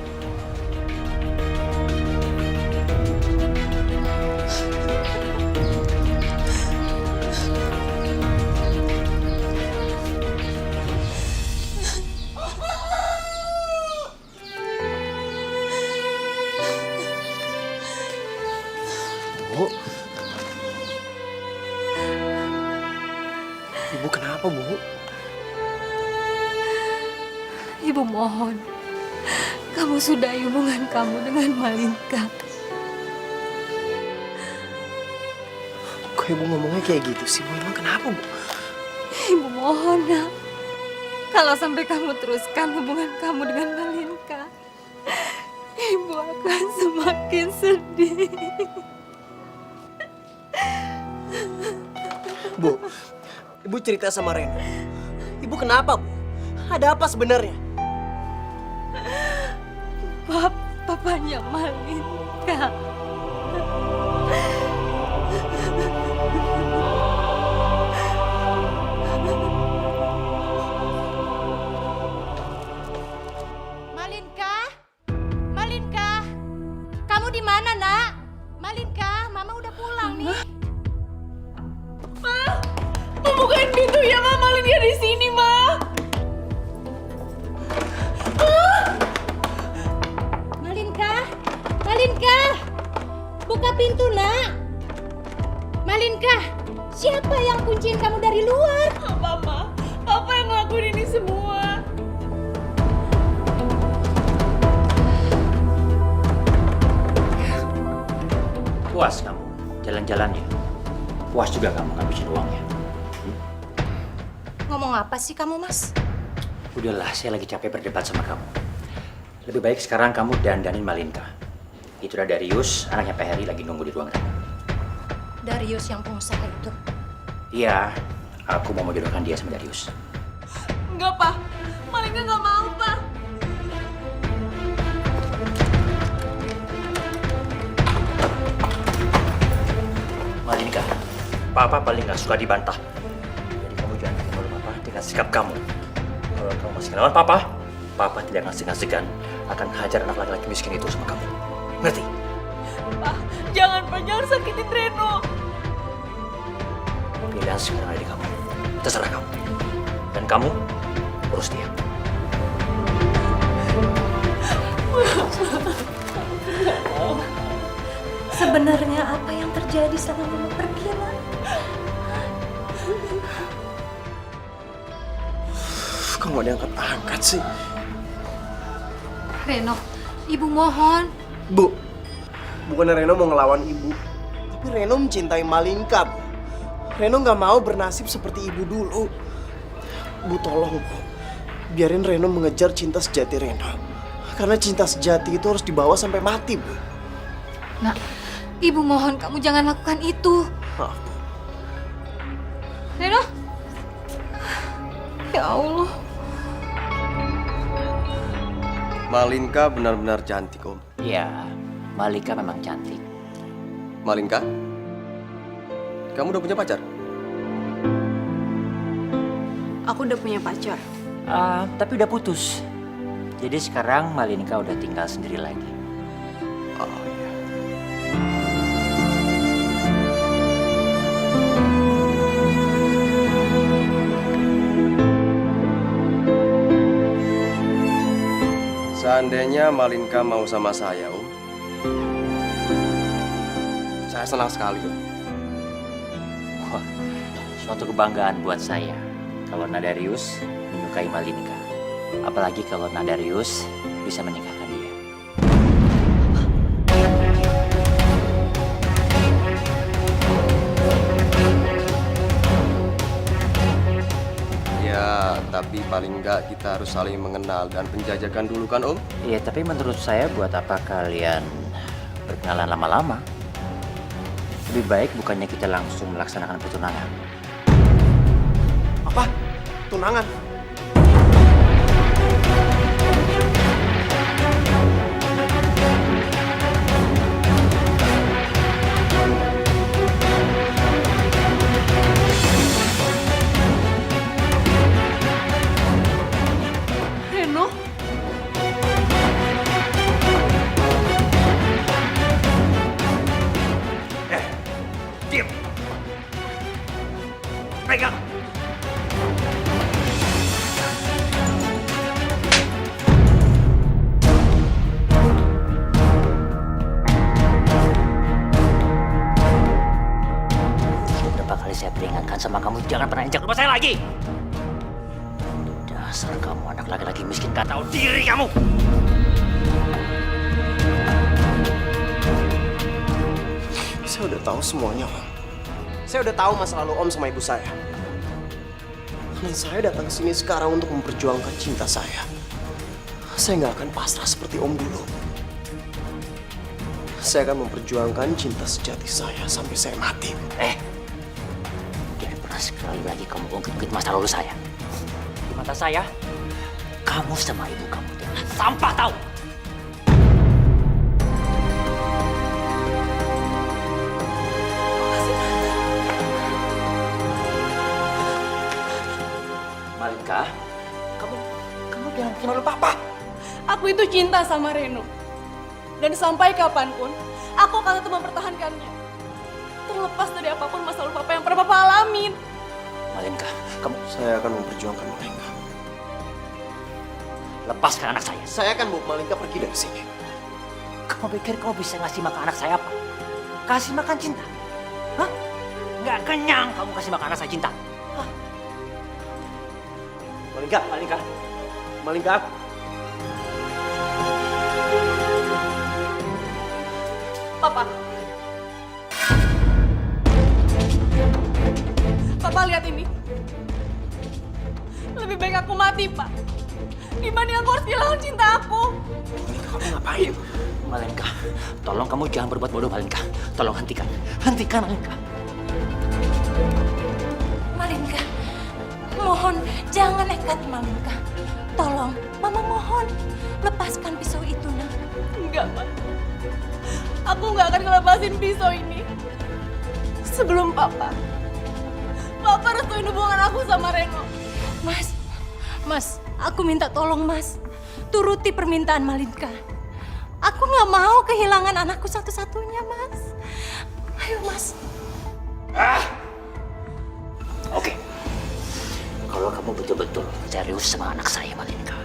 Bu, Ibu kenapa, Bu? Ibu mohon, kamu sudahi hubungan kamu dengan Malingka. Kok Ibu ngomongnya kayak gitu sih, Bu? Emang kenapa, Bu? Ibu mohon, Nak. Kalau sampai kamu teruskan hubungan kamu dengan Malingka, Ibu akan semakin sedih. Bu, Ibu cerita sama Reno. Ibu kenapa, Bu? Ada apa sebenarnya? Papanya Malingka. Malingka? Malingka? Kamu di mana, Nak? Malingka, Mama udah pulang nih. Bukain pintu ya, Ma. Malingka di sini, Ma. pintu, Nak. Malinka, siapa yang kunciin kamu dari luar? Papa, Papa yang ngelakuin ini semua. Puas kamu jalan-jalannya? Puas juga kamu ngabisin uangnya? Ngomong apa sih kamu, Mas? Udahlah, saya lagi capek berdebat sama kamu. Lebih baik sekarang kamu dandanin Malinka. Itu ada Darius, anaknya Pak Heri lagi nunggu di ruang tamu. Darius yang pengusaha itu. Iya, aku mau menjodohkan dia sama Darius. Enggak, Pak. Malingnya nggak mau, Pak. Malinka, Papa paling nggak suka dibantah. Jadi kamu jangan bikin malu Papa dengan sikap kamu. Kalau kamu masih ngelawan Papa, Papa tidak akan segan-segan akan hajar anak laki-laki miskin itu sama kamu. Ngerti? Pak, jangan, Pak. Jangan sakitin Reno. Pilihan sekarang ada di kamu. Terserah kamu. Dan kamu urus dia. Sebenarnya apa yang terjadi selama Mama pergi, Nak? Kok nggak diangkat-angkat sih? Reno, Ibu mohon. Bu, bukannya Reno mau ngelawan ibu, tapi Reno mencintai Malinka, Bu. Reno nggak mau bernasib seperti ibu dulu. Bu, tolong, Bu. Biarin Reno mengejar cinta sejati Reno. Karena cinta sejati itu harus dibawa sampai mati, Bu. Nak, Ibu mohon kamu jangan lakukan itu. Maaf, Bu. Reno? Ya Allah. Malinka benar-benar cantik, Om. Iya, Malika memang cantik. Malinka? Kamu udah punya pacar? Aku udah punya pacar. Tapi udah putus. Jadi sekarang Malinka udah tinggal sendiri lagi. Oh iya. Seandainya Malinka mau sama saya, Om, saya senang sekali, Om. Wah, suatu kebanggaan buat saya kalau Nadarius menyukai Malinka. Apalagi kalau Nadarius bisa menikahkan dia. Ya, tapi paling enggak kita harus saling mengenal dan penjajakan dulu kan, Om? Iya, tapi menurut saya buat apa kalian berkenalan lama-lama? Lebih baik bukannya kita langsung melaksanakan pertunangan. Apa? Tunangan? Reno? Diam! Pegang! Beberapa kali saya peringatkan sama kamu, jangan pernah injak rumah saya lagi! Dasar kamu anak laki-laki miskin, gak tahu diri kamu! Saya udah tahu semuanya, Om. Saya udah tahu masa lalu Om sama ibu saya. Dan saya datang sini sekarang untuk memperjuangkan cinta saya. Saya nggak akan pasrah seperti Om dulu. Saya akan memperjuangkan cinta sejati saya sampai saya mati. Jangan pernah sekali lagi kamu ungkit-ungkit masa lalu saya. Di mata saya, kamu sama ibu kamu itu adalah sampah, tahu? Malinka, kamu jangan bikin malu Papa. Aku itu cinta sama Reno. Dan sampai kapanpun, aku akan tetap mempertahankannya. Terlepas dari apapun masalah Papa yang pernah Papa alamin. Malinka, kamu Saya akan memperjuangkan Malinka. lepaskan anak saya. Saya akan bawa Malinka pergi dari sini. Kamu pikir kamu bisa ngasih makan anak saya apa? Kasih makan cinta? Hah? Nggak kenyang kamu kasih makan rasa cinta. Hah? Malingka, Malingka. Malingka. Papa. Papa lihat ini. Lebih baik aku mati, Pak. Dibanding aku harus kehilangan cinta aku. Kamu ngapain? Malingka, tolong kamu jangan berbuat bodoh, Malingka. Tolong hentikan. Hentikan, Malingka. Malingka, mohon jangan nekat, Malingka. Tolong, Mama mohon. Lepaskan pisau itu, nak. Enggak, Pak. Aku nggak akan ngelepasin pisau ini. Sebelum Papa restuin hubungan aku sama Reno. Mas, aku minta tolong, Mas. Turuti permintaan Malingka. Aku nggak mau kehilangan anakku satu-satunya, Mas. Ayo, Mas. Oke. Kalau kamu betul-betul serius sama anak saya, Malingka,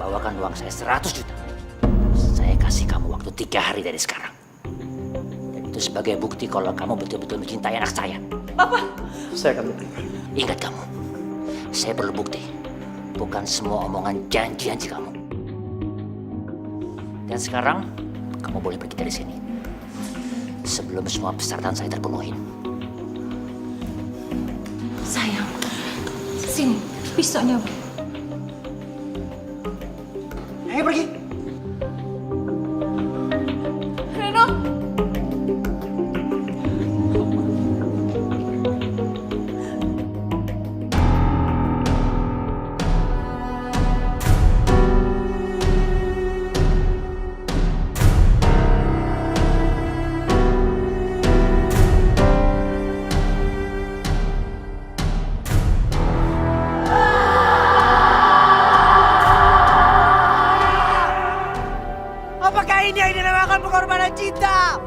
bawakan uang saya 100 juta. Saya kasih kamu waktu 3 hari dari sekarang. Dan itu sebagai bukti kalau kamu betul-betul mencintai anak saya. Papa. Saya akan buktikan. Ingat kamu, saya perlu bukti. Bukan semua omongan janji-janji kamu. Dan sekarang, kamu boleh pergi dari sini. Sebelum semua persyaratan saya terpenuhi. Sayang, sini pisaunya. Ayo pergi. Reno. Apakah ini yang dinamakan pengorbanan cinta?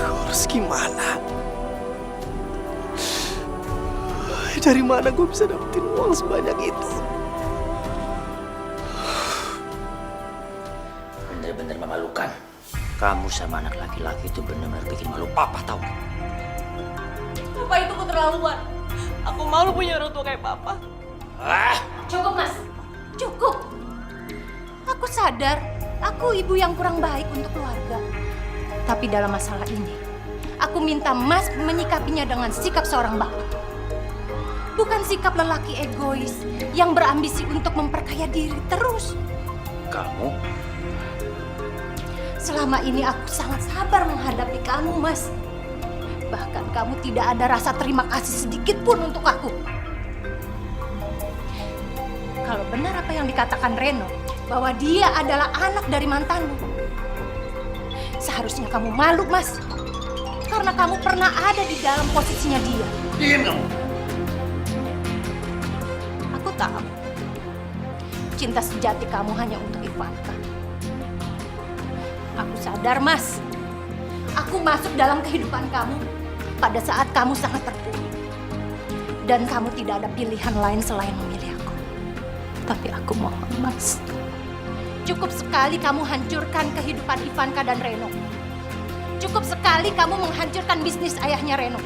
Aku harus gimana? Dari mana gue bisa dapetin uang sebanyak itu? Bener-bener memalukan. Kamu sama anak laki-laki itu benar-benar bikin malu papa, tahu nggak? Papa itu keterlaluan. Aku malu punya orang tua kayak Papa. Cukup, Mas. Cukup. Aku sadar, aku ibu yang kurang baik untuk keluarga. Tapi dalam masalah ini, aku minta Mas menyikapinya dengan sikap seorang bapak. Bukan sikap lelaki egois yang berambisi untuk memperkaya diri terus. Kamu? Selama ini aku sangat sabar menghadapi kamu, Mas. Bahkan kamu tidak ada rasa terima kasih sedikit pun untuk aku. Kalau benar apa yang dikatakan Reno, bahwa dia adalah anak dari mantanmu, seharusnya kamu malu, Mas. Karena kamu pernah ada di dalam posisinya dia. Diam kamu. Aku tahu, cinta sejati kamu hanya untuk Ivanka. Aku sadar, Mas. Aku masuk dalam kehidupan kamu pada saat kamu sangat terpuruk. Dan kamu tidak ada pilihan lain selain memilih aku. Tapi aku mohon, Mas. Cukup sekali kamu hancurkan kehidupan Ivanka dan Reno. Cukup sekali kamu menghancurkan bisnis ayahnya Reno.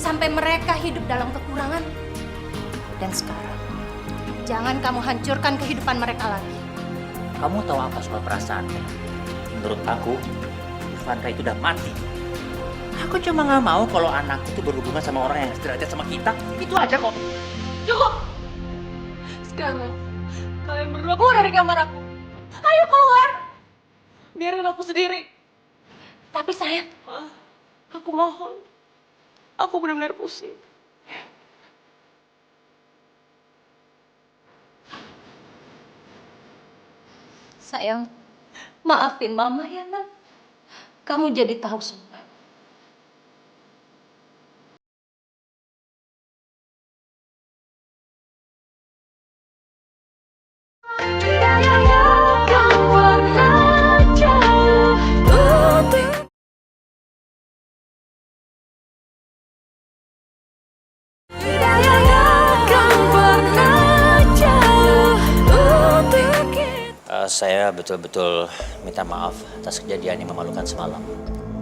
Sampai mereka hidup dalam kekurangan. Dan sekarang, jangan kamu hancurkan kehidupan mereka lagi. Kamu tahu apa soal perasaan? Menurut aku, Ivanka itu udah mati. Aku cuma nggak mau kalau anakku itu berhubungan sama orang yang sederajat sama kita. Itu aja kok. Cukup. Sekarang, kalian berdua keluar dari kamar aku. Ayo keluar. Biarin aku sendiri. Tapi sayang, Aku mohon. Aku benar-benar pusing. sayang, maafin Mama ya, Nak. Kamu jadi tahu semua. Saya betul-betul minta maaf atas kejadian yang memalukan semalam.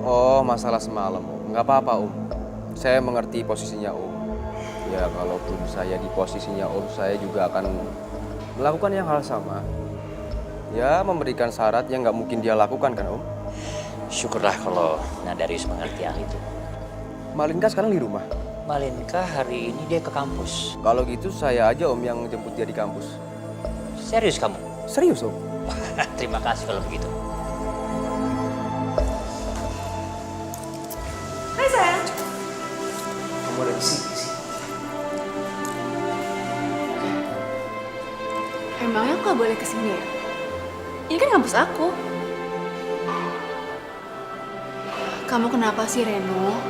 Oh, masalah semalam, Om. Nggak apa-apa, Om. Saya mengerti posisinya Om. Ya, kalaupun saya di posisinya Om, saya juga akan melakukan yang hal sama. Ya, memberikan syarat yang nggak mungkin dia lakukan kan, Om? Syukurlah kalau Nadarius mengerti hal itu. Malinka sekarang di rumah. Malinka hari ini dia ke kampus. Kalau gitu saya aja Om yang jemput dia di kampus. Serius kamu? Serius, Om? Terima kasih kalau begitu. Hai sayang. Kamu ada di sini sih. Emangnya aku gak boleh kesini ya? Ini kan kampus aku. Kamu kenapa sih, Reno?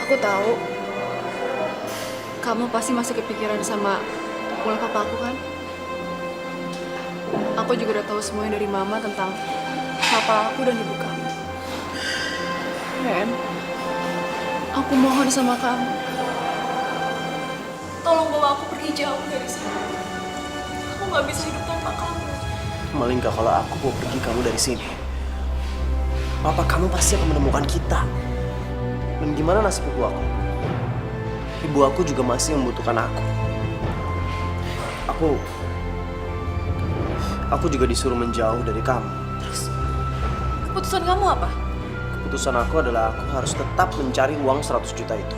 Aku tahu. Kamu pasti masih kepikiran sama pulang papa aku kan? Aku juga udah tahu semuanya dari mama tentang papa aku dan ibu kamu. Ren, aku mohon sama kamu. Tolong bawa aku pergi jauh dari sini. Aku nggak bisa hidup tanpa kamu. Malinka, kalau aku mau pergi kamu dari sini, papa kamu pasti akan menemukan kita. Dan gimana nasib ibu aku? Ibu aku juga masih membutuhkan aku. Aku juga disuruh menjauh dari kamu. Terus, keputusan kamu apa? Keputusan aku adalah aku harus tetap mencari uang 100 juta itu.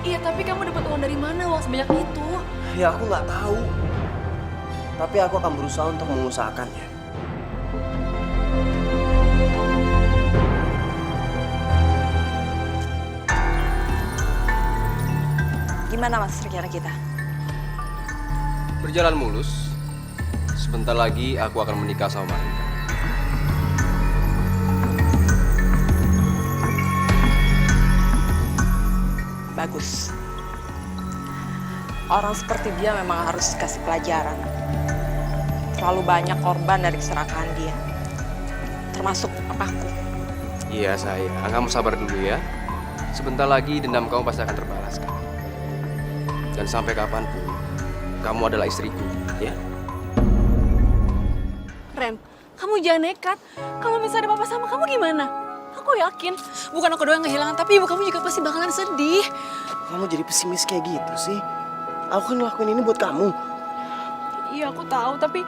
Iya, tapi kamu dapat uang dari mana uang sebanyak itu? Ya aku nggak tahu. Tapi aku akan berusaha untuk mengusahakannya. Gimana mas rencana kita? Berjalan mulus. Sebentar lagi aku akan menikah sama Malinka. Bagus. Orang seperti dia memang harus dikasih pelajaran. Terlalu banyak korban dari keserakahan dia. Termasuk papaku. Iya sayang, kamu sabar dulu ya. Sebentar lagi dendam kamu pasti akan terbalaskan. Dan sampai kapanpun, kamu adalah istriku, ya? Ren, kamu jangan nekat. Kalau misalnya ada papa sama kamu gimana? Aku yakin, bukan aku doang yang kehilangan, tapi ibu kamu juga pasti bakalan sedih. Kamu jadi pesimis kayak gitu sih? Aku kan ngelakuin ini buat kamu. Iya, aku tahu, tapi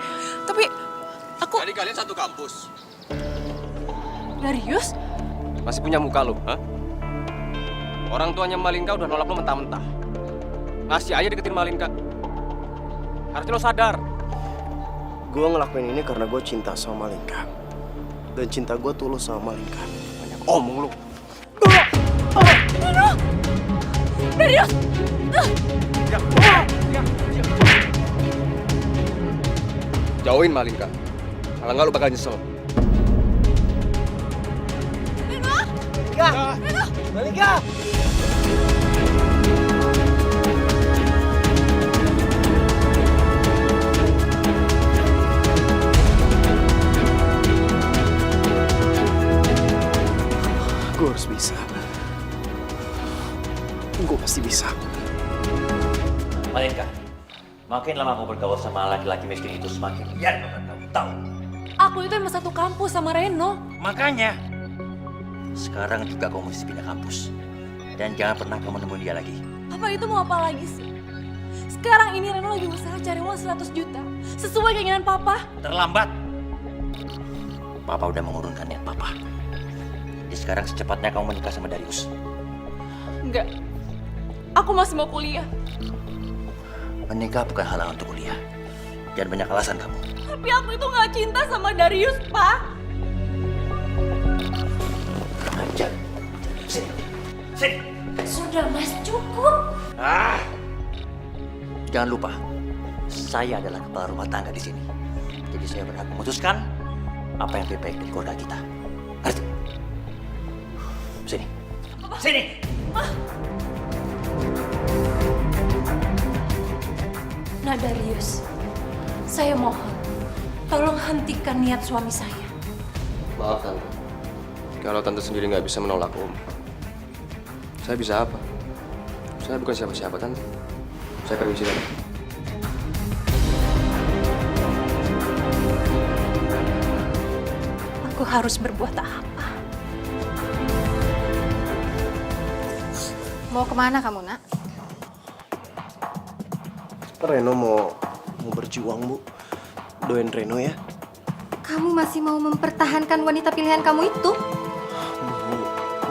aku... Jadi kalian satu kampus. Darius? Masih punya muka lo, ha? Orang tuanya Malinka udah nolak lo mentah-mentah. Masih aja deketin Malinka. Harusnya lo sadar. Gue ngelakuin ini karena gue cinta sama Malinka. Dan cinta gue tulus sama Malinka. Banyak omong lo. Darius! Jauhin Malinka. Kalau nggak lo bakal nyesel. Malinka! Gue harus bisa. Gue pasti bisa. Malinka, makin lama kamu bergaul sama laki-laki miskin itu semakin liar kamu tahu. Aku itu emang satu kampus sama Reno. Makanya, sekarang juga kamu mesti pindah kampus. Dan jangan pernah kamu nemuin dia lagi. Papa itu mau apa lagi sih? Sekarang ini Reno lagi berusaha cari uang 100 juta. Sesuai keinginan Papa. Terlambat. Papa udah mengurungkan niat Papa. Jadi sekarang secepatnya kamu menikah sama Darius. Enggak. Aku masih mau kuliah. Menikah bukan halangan untuk kuliah. Jangan banyak alasan kamu. Tapi aku itu nggak cinta sama Darius, Pak. Ajar. Sini. Sini. Sudah mas, cukup. Jangan lupa, saya adalah kepala rumah tangga di sini. Jadi saya berhak memutuskan apa yang lebih baik dari keluarga kita. Ngerti? Sini. Sini. Nah Darius, saya mohon, tolong hentikan niat suami saya. Maaf Tante. Kalau Tante sendiri nggak bisa menolak Om, saya bisa apa? Saya bukan siapa-siapa Tante. Saya permisi Tante. aku harus berbuat apa. Mau kemana kamu, Nak? Reno mau berjuang, Bu. Doain Reno ya. Kamu masih mau mempertahankan wanita pilihan kamu itu? Bu,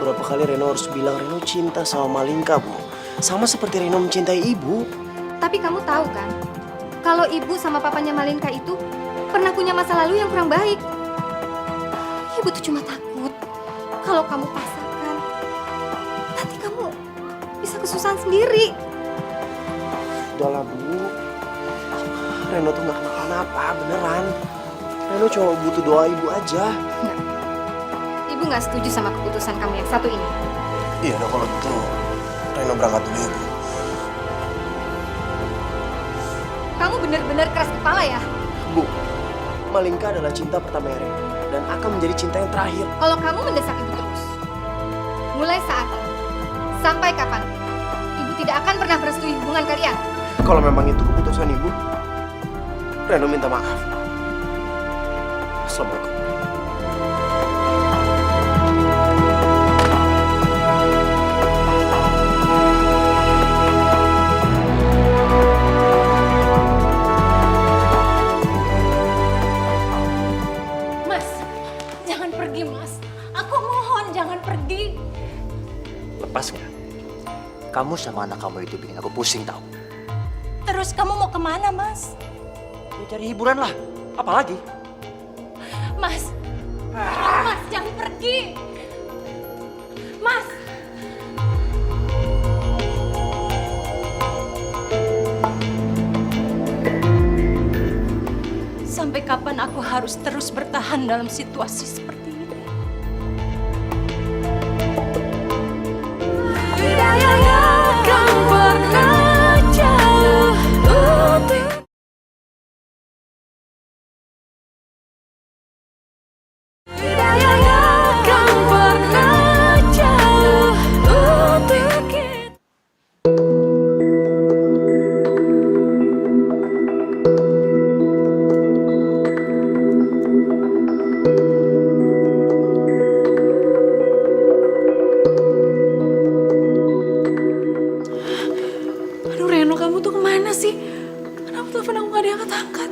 berapa kali Reno harus bilang Reno cinta sama Malinka, Bu. Sama seperti Reno mencintai ibu. Tapi kamu tahu kan, kalau ibu sama papanya Malinka itu pernah punya masa lalu yang kurang baik. Ibu tuh cuma takut kalau kamu paksakan, nanti kamu bisa kesusahan sendiri. Udahlah, Bu. Reno tuh gak kenapa-napa, beneran. Reno cuma butuh doa ibu aja. Enggak. Ibu nggak setuju sama keputusan kamu yang satu ini. Iya, udah kalau gitu Reno berangkat dulu ya, Bu. Kamu benar-benar keras kepala ya? Bu, Malinka adalah cinta pertama Reno dan akan menjadi cinta yang terakhir. Kalau kamu mendesak ibu terus, mulai saat ini sampai kapan, ibu tidak akan pernah merestui hubungan kalian. Kalau memang itu keputusan ibu, Reno minta maaf. Assalamualaikum. Mas, jangan pergi, Mas. Aku mohon jangan pergi. Lepas nggak? Kamu sama anak kamu itu bikin aku pusing tahu. Terus kamu mau kemana, Mas? Ya cari hiburan lah. Apalagi? Mas, Mas jangan pergi. Mas. Sampai kapan aku harus terus bertahan dalam situasi seperti ini? Aduh Reno, kamu tuh kemana sih? Kenapa telepon aku gak diangkat-angkat?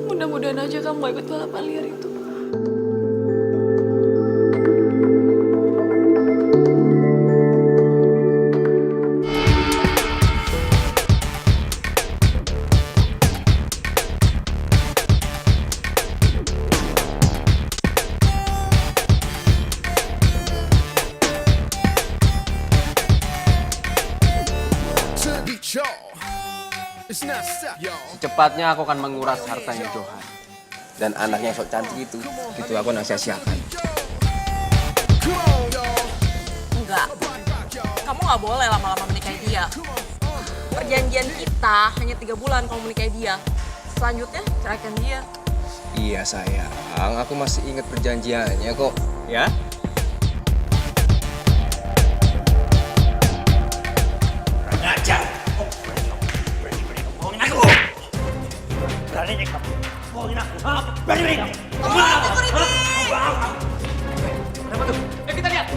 Mudah-mudahan aja kamu gak ikut balapan liar itu. Secepatnya aku akan menguras hartanya Johan. Dan anaknya yang sok cantik itu aku nak sia-siakan. Enggak. Kamu nggak boleh lama-lama menikahi dia. Perjanjian kita hanya 3 bulan kamu menikahi dia. Selanjutnya ceraikan dia. Iya sayang, aku masih ingat perjanjiannya kok. Ya? Ngajar. Bohongin aku. Berani kamu. Bohongin aku. Berani kamu. Kenapa tuh? Kita lihat.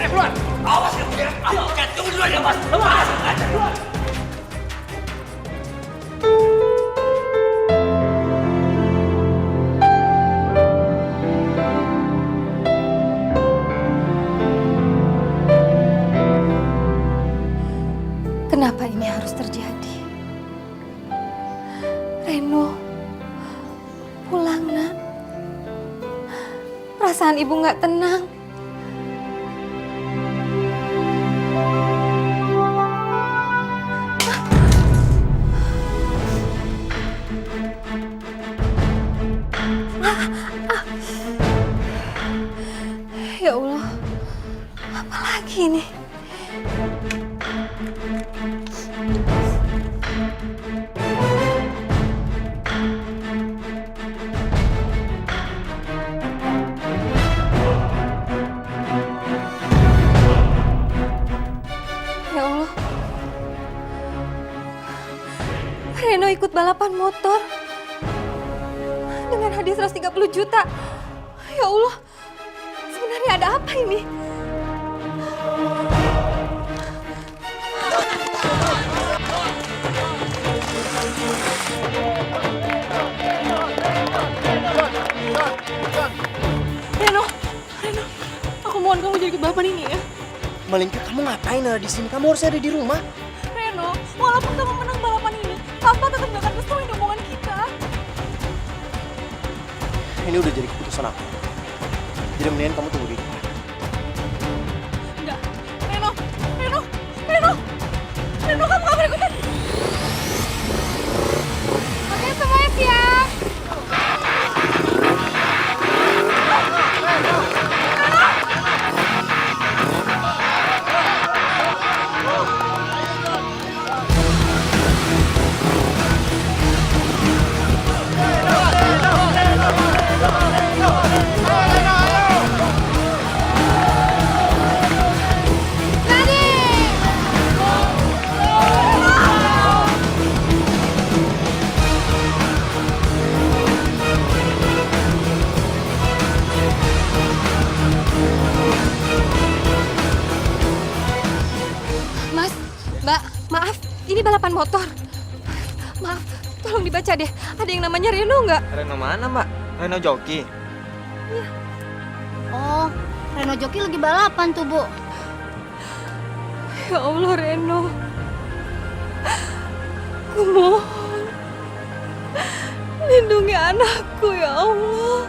Ayo keluar. Awas kamu ya. Tunggu dulu ya, Mas. Keluar. Kenapa ini harus terjadi? Reno, pulang, Nak. Perasaan ibu nggak tenang. Ya Allah, apa lagi ini? Ya Allah, ikut balapan motor dengan hadiah 130 juta. Ya Allah, sebenarnya ada apa ini? Reno, aku mohon kamu jadi ikut balapan ini ya. Malingka, kamu ngapain ada di sini? Kamu harus ada di rumah. Reno, walaupun kamu menang balapan ini, Papa tetap gak akan restuin hubungan kita. Ini udah jadi keputusan aku. Jadi mendingan kamu tunggu di rumah. Enggak, Reno, kamu gak boleh ikutan. Oke, semuanya siap. Mas, Mbak, maaf, ini balapan motor. Maaf, tolong dibaca deh. Ada yang namanya Reno nggak? Reno mana, Mbak? Reno joki. Oh, Reno Joki lagi balapan tuh, Bu. Ya Allah, Reno. Aku mohon, lindungi anakku ya Allah.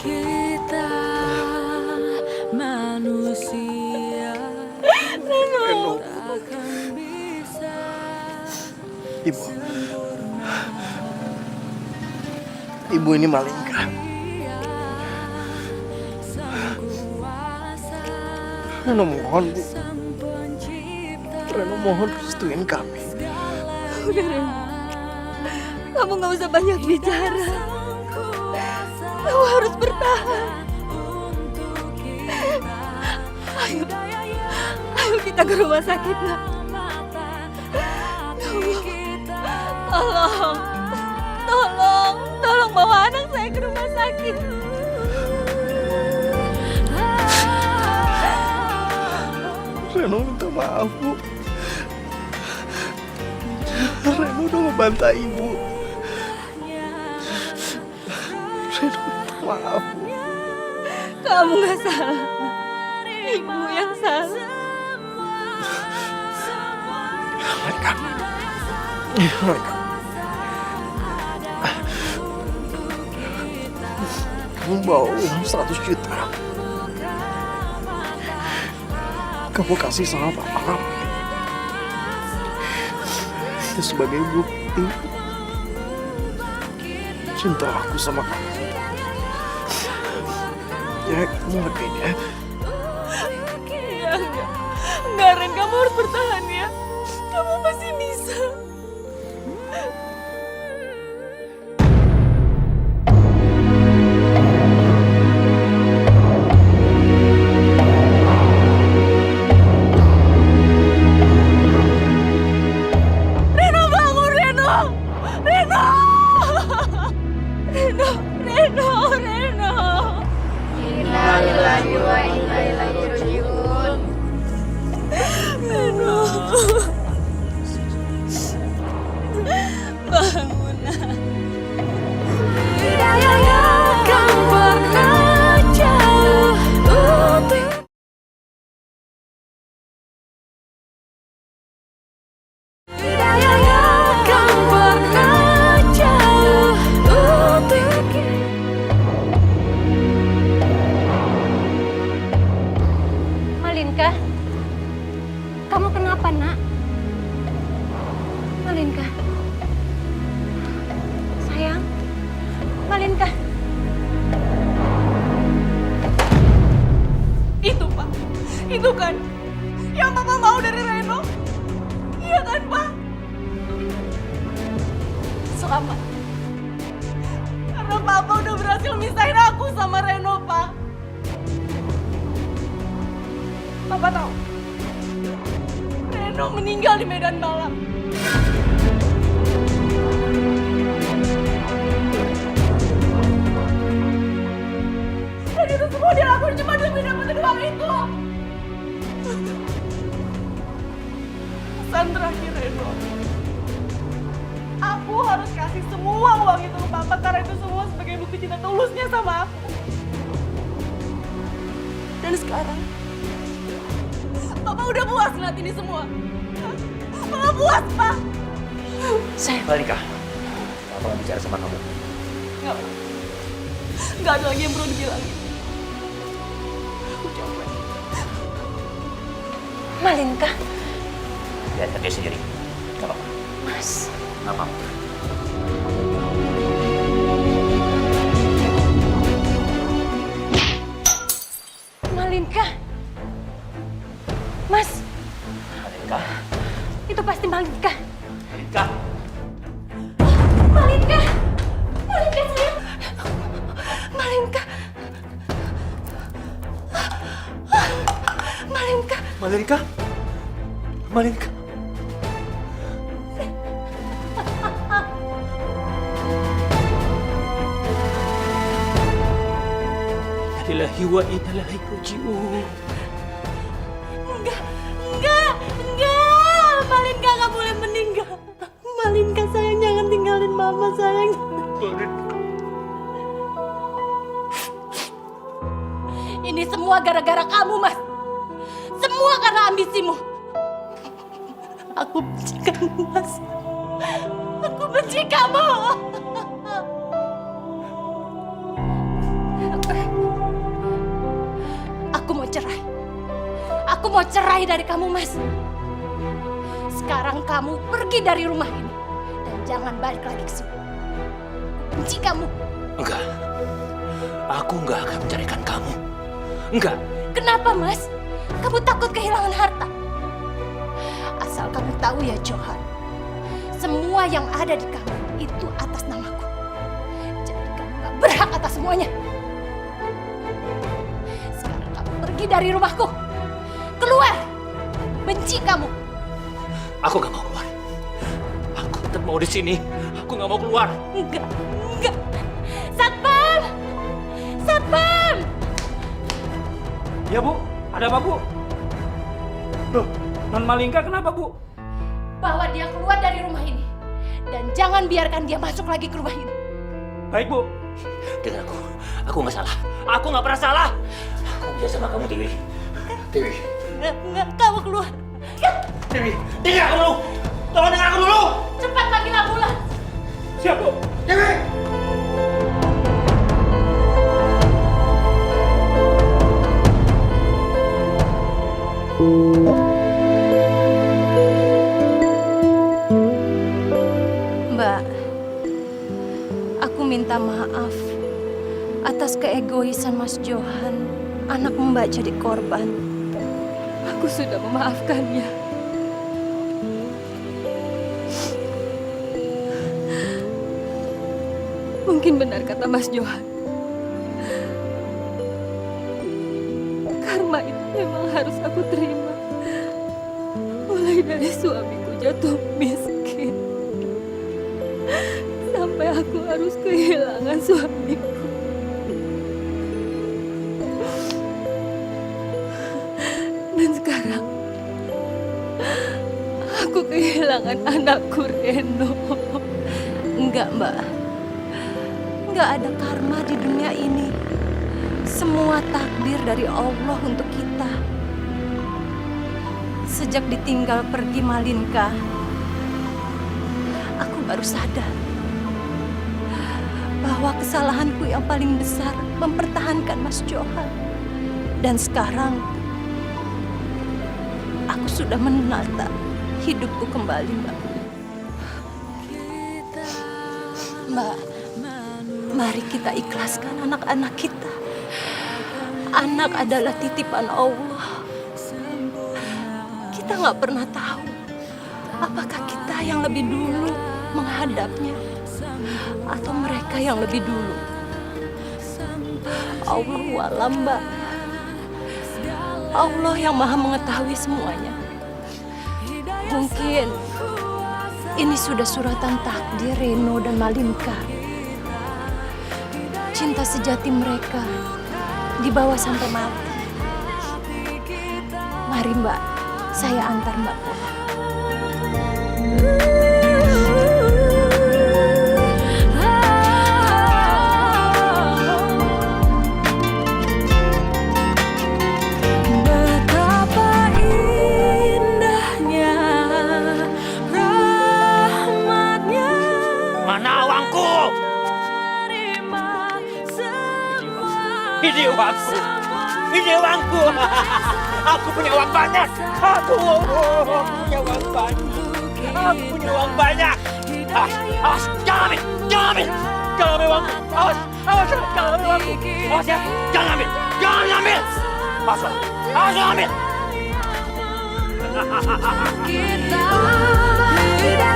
Kita manusia takkan bisa. Ibu ini Malingka. Reno mohon, Bu. Reno mohon restuin kami. Udah, Reno. Kamu nggak usah banyak bicara. Kamu harus bertahan. Ayo kita ke rumah sakit, Nak. Tolong bawa anak saya ke rumah sakit. Reno minta maaf, Bu. Reno udah ngebantai Ibu. Reno minta maaf, Bu. Kamu nggak salah. Ibu yang salah. Malingka. Kamu bawa uang 100 juta. Kamu kasih sama papa kamu. Itu sebagai bukti cinta aku sama kamu. Ya, kamu ngertiin ya. Enggak, Ren, kamu harus bertahan ya. Kamu pasti bisa. Reno, bangun, Reno! Reno! Reno! Innalillahi wa inna ilaihi raji'un. Reno. kan? Yang Papa mau dari Reno? Iya kan, Pak? Selamat. Karena Papa udah berhasil misahin aku sama Reno, Pak. Papa tahu? Reno meninggal di medan balap. Dan itu semua dia lakuin cuma demi dapetin uang itu. Pesan terakhir, Reno. Aku harus kasih semua uang itu ke Papa karena itu semua sebagai bukti cinta tulusnya sama aku. Dan sekarang, Papa udah puas ngeliat ini semua. Papa puas, Pak. Malika, Papa mau bicara sama kamu. Nggak, Pak. Nggak ada lagi yang perlu dibilangin. Aku capek. Malinka, Lihat kerja sendiri. Gak apa-apa. Mas. Gak apa-apa. Malinka. Mas, Malika. itu pasti Malinka. Malika. Malinka. Malinka sayang. Malinka. Malinka. Malika. Malika. Lillahi wa inna ilaihi raji'un. Enggak. Malinka nggak boleh meninggal. Malinka sayang, jangan tinggalin Mama sayang. Ini semua gara-gara kamu, Mas. Semua karena ambisimu. Aku benci kamu, Mas. Aku benci kamu. Aku mau cerai. Aku mau cerai dari kamu, Mas. Sekarang kamu pergi dari rumah ini. Dan jangan balik lagi ke sini. Benci kamu. Enggak. Aku enggak akan menceraikan kamu. Enggak. Kenapa, Mas? Kamu takut kehilangan harta? Asal kamu tahu ya, Johan. Semua yang ada di kamu itu atas namaku. Jadi kamu gak berhak atas semuanya. Sekarang kamu pergi dari rumahku. Keluar! Benci kamu. Aku gak mau keluar. Aku tetap mau di sini. Aku gak mau keluar. Enggak. Satpam! Satpam! Ya Bu, ada apa Bu? Loh, Non Malingka kenapa Bu? Bawa dia keluar dari rumah ini. Dan jangan biarkan dia masuk lagi ke rumah ini. Baik Bu. Dengar aku gak salah. Aku gak pernah salah. Aku bisa sama kamu, Dewi. Dewi. Enggak, kamu keluar. Dewi, dengar aku dulu. Tolong dengar aku dulu. Cepat panggil ambulans. Siap Bu. Dewi. Mbak, aku minta maaf atas keegoisan Mas Johan, anak Mbak jadi korban. Aku sudah memaafkannya. Mungkin benar kata Mas Johan. Karma itu memang harus aku terima. Mulai dari suamiku jatuh miskin. Sampai aku harus kehilangan suamiku. Dan sekarang aku kehilangan anakku Reno. Enggak, Mbak. Enggak ada karma di dunia ini. Semua takdir dari Allah untuk kita. Sejak ditinggal pergi Malinka, aku baru sadar bahwa kesalahanku yang paling besar mempertahankan Mas Johan. Dan sekarang aku sudah menata hidupku kembali, Mbak. Mbak, mari kita ikhlaskan anak-anak kita. Anak adalah titipan Allah. kita nggak pernah tahu apakah kita yang lebih dulu menghadapnya atau mereka yang lebih dulu. Allahu a'lam, Mbak. Allah yang maha mengetahui semuanya. Mungkin ini sudah suratan takdir Reno dan Malinka. Cinta sejati mereka dibawa sampai mati. Mari Mbak, saya antar Mbak pulang. Ini uangku. Ini uangku. Aku punya uang banyak. Aku punya uang banyak. Aku punya uang banyak. Awas, jangan ambil. Jangan ambil. Jangan ambil uangku. Awas, jangan ambil uangku. Awas ya, jangan ambil. Jangan ambil. Awas, jangan ambil. Kita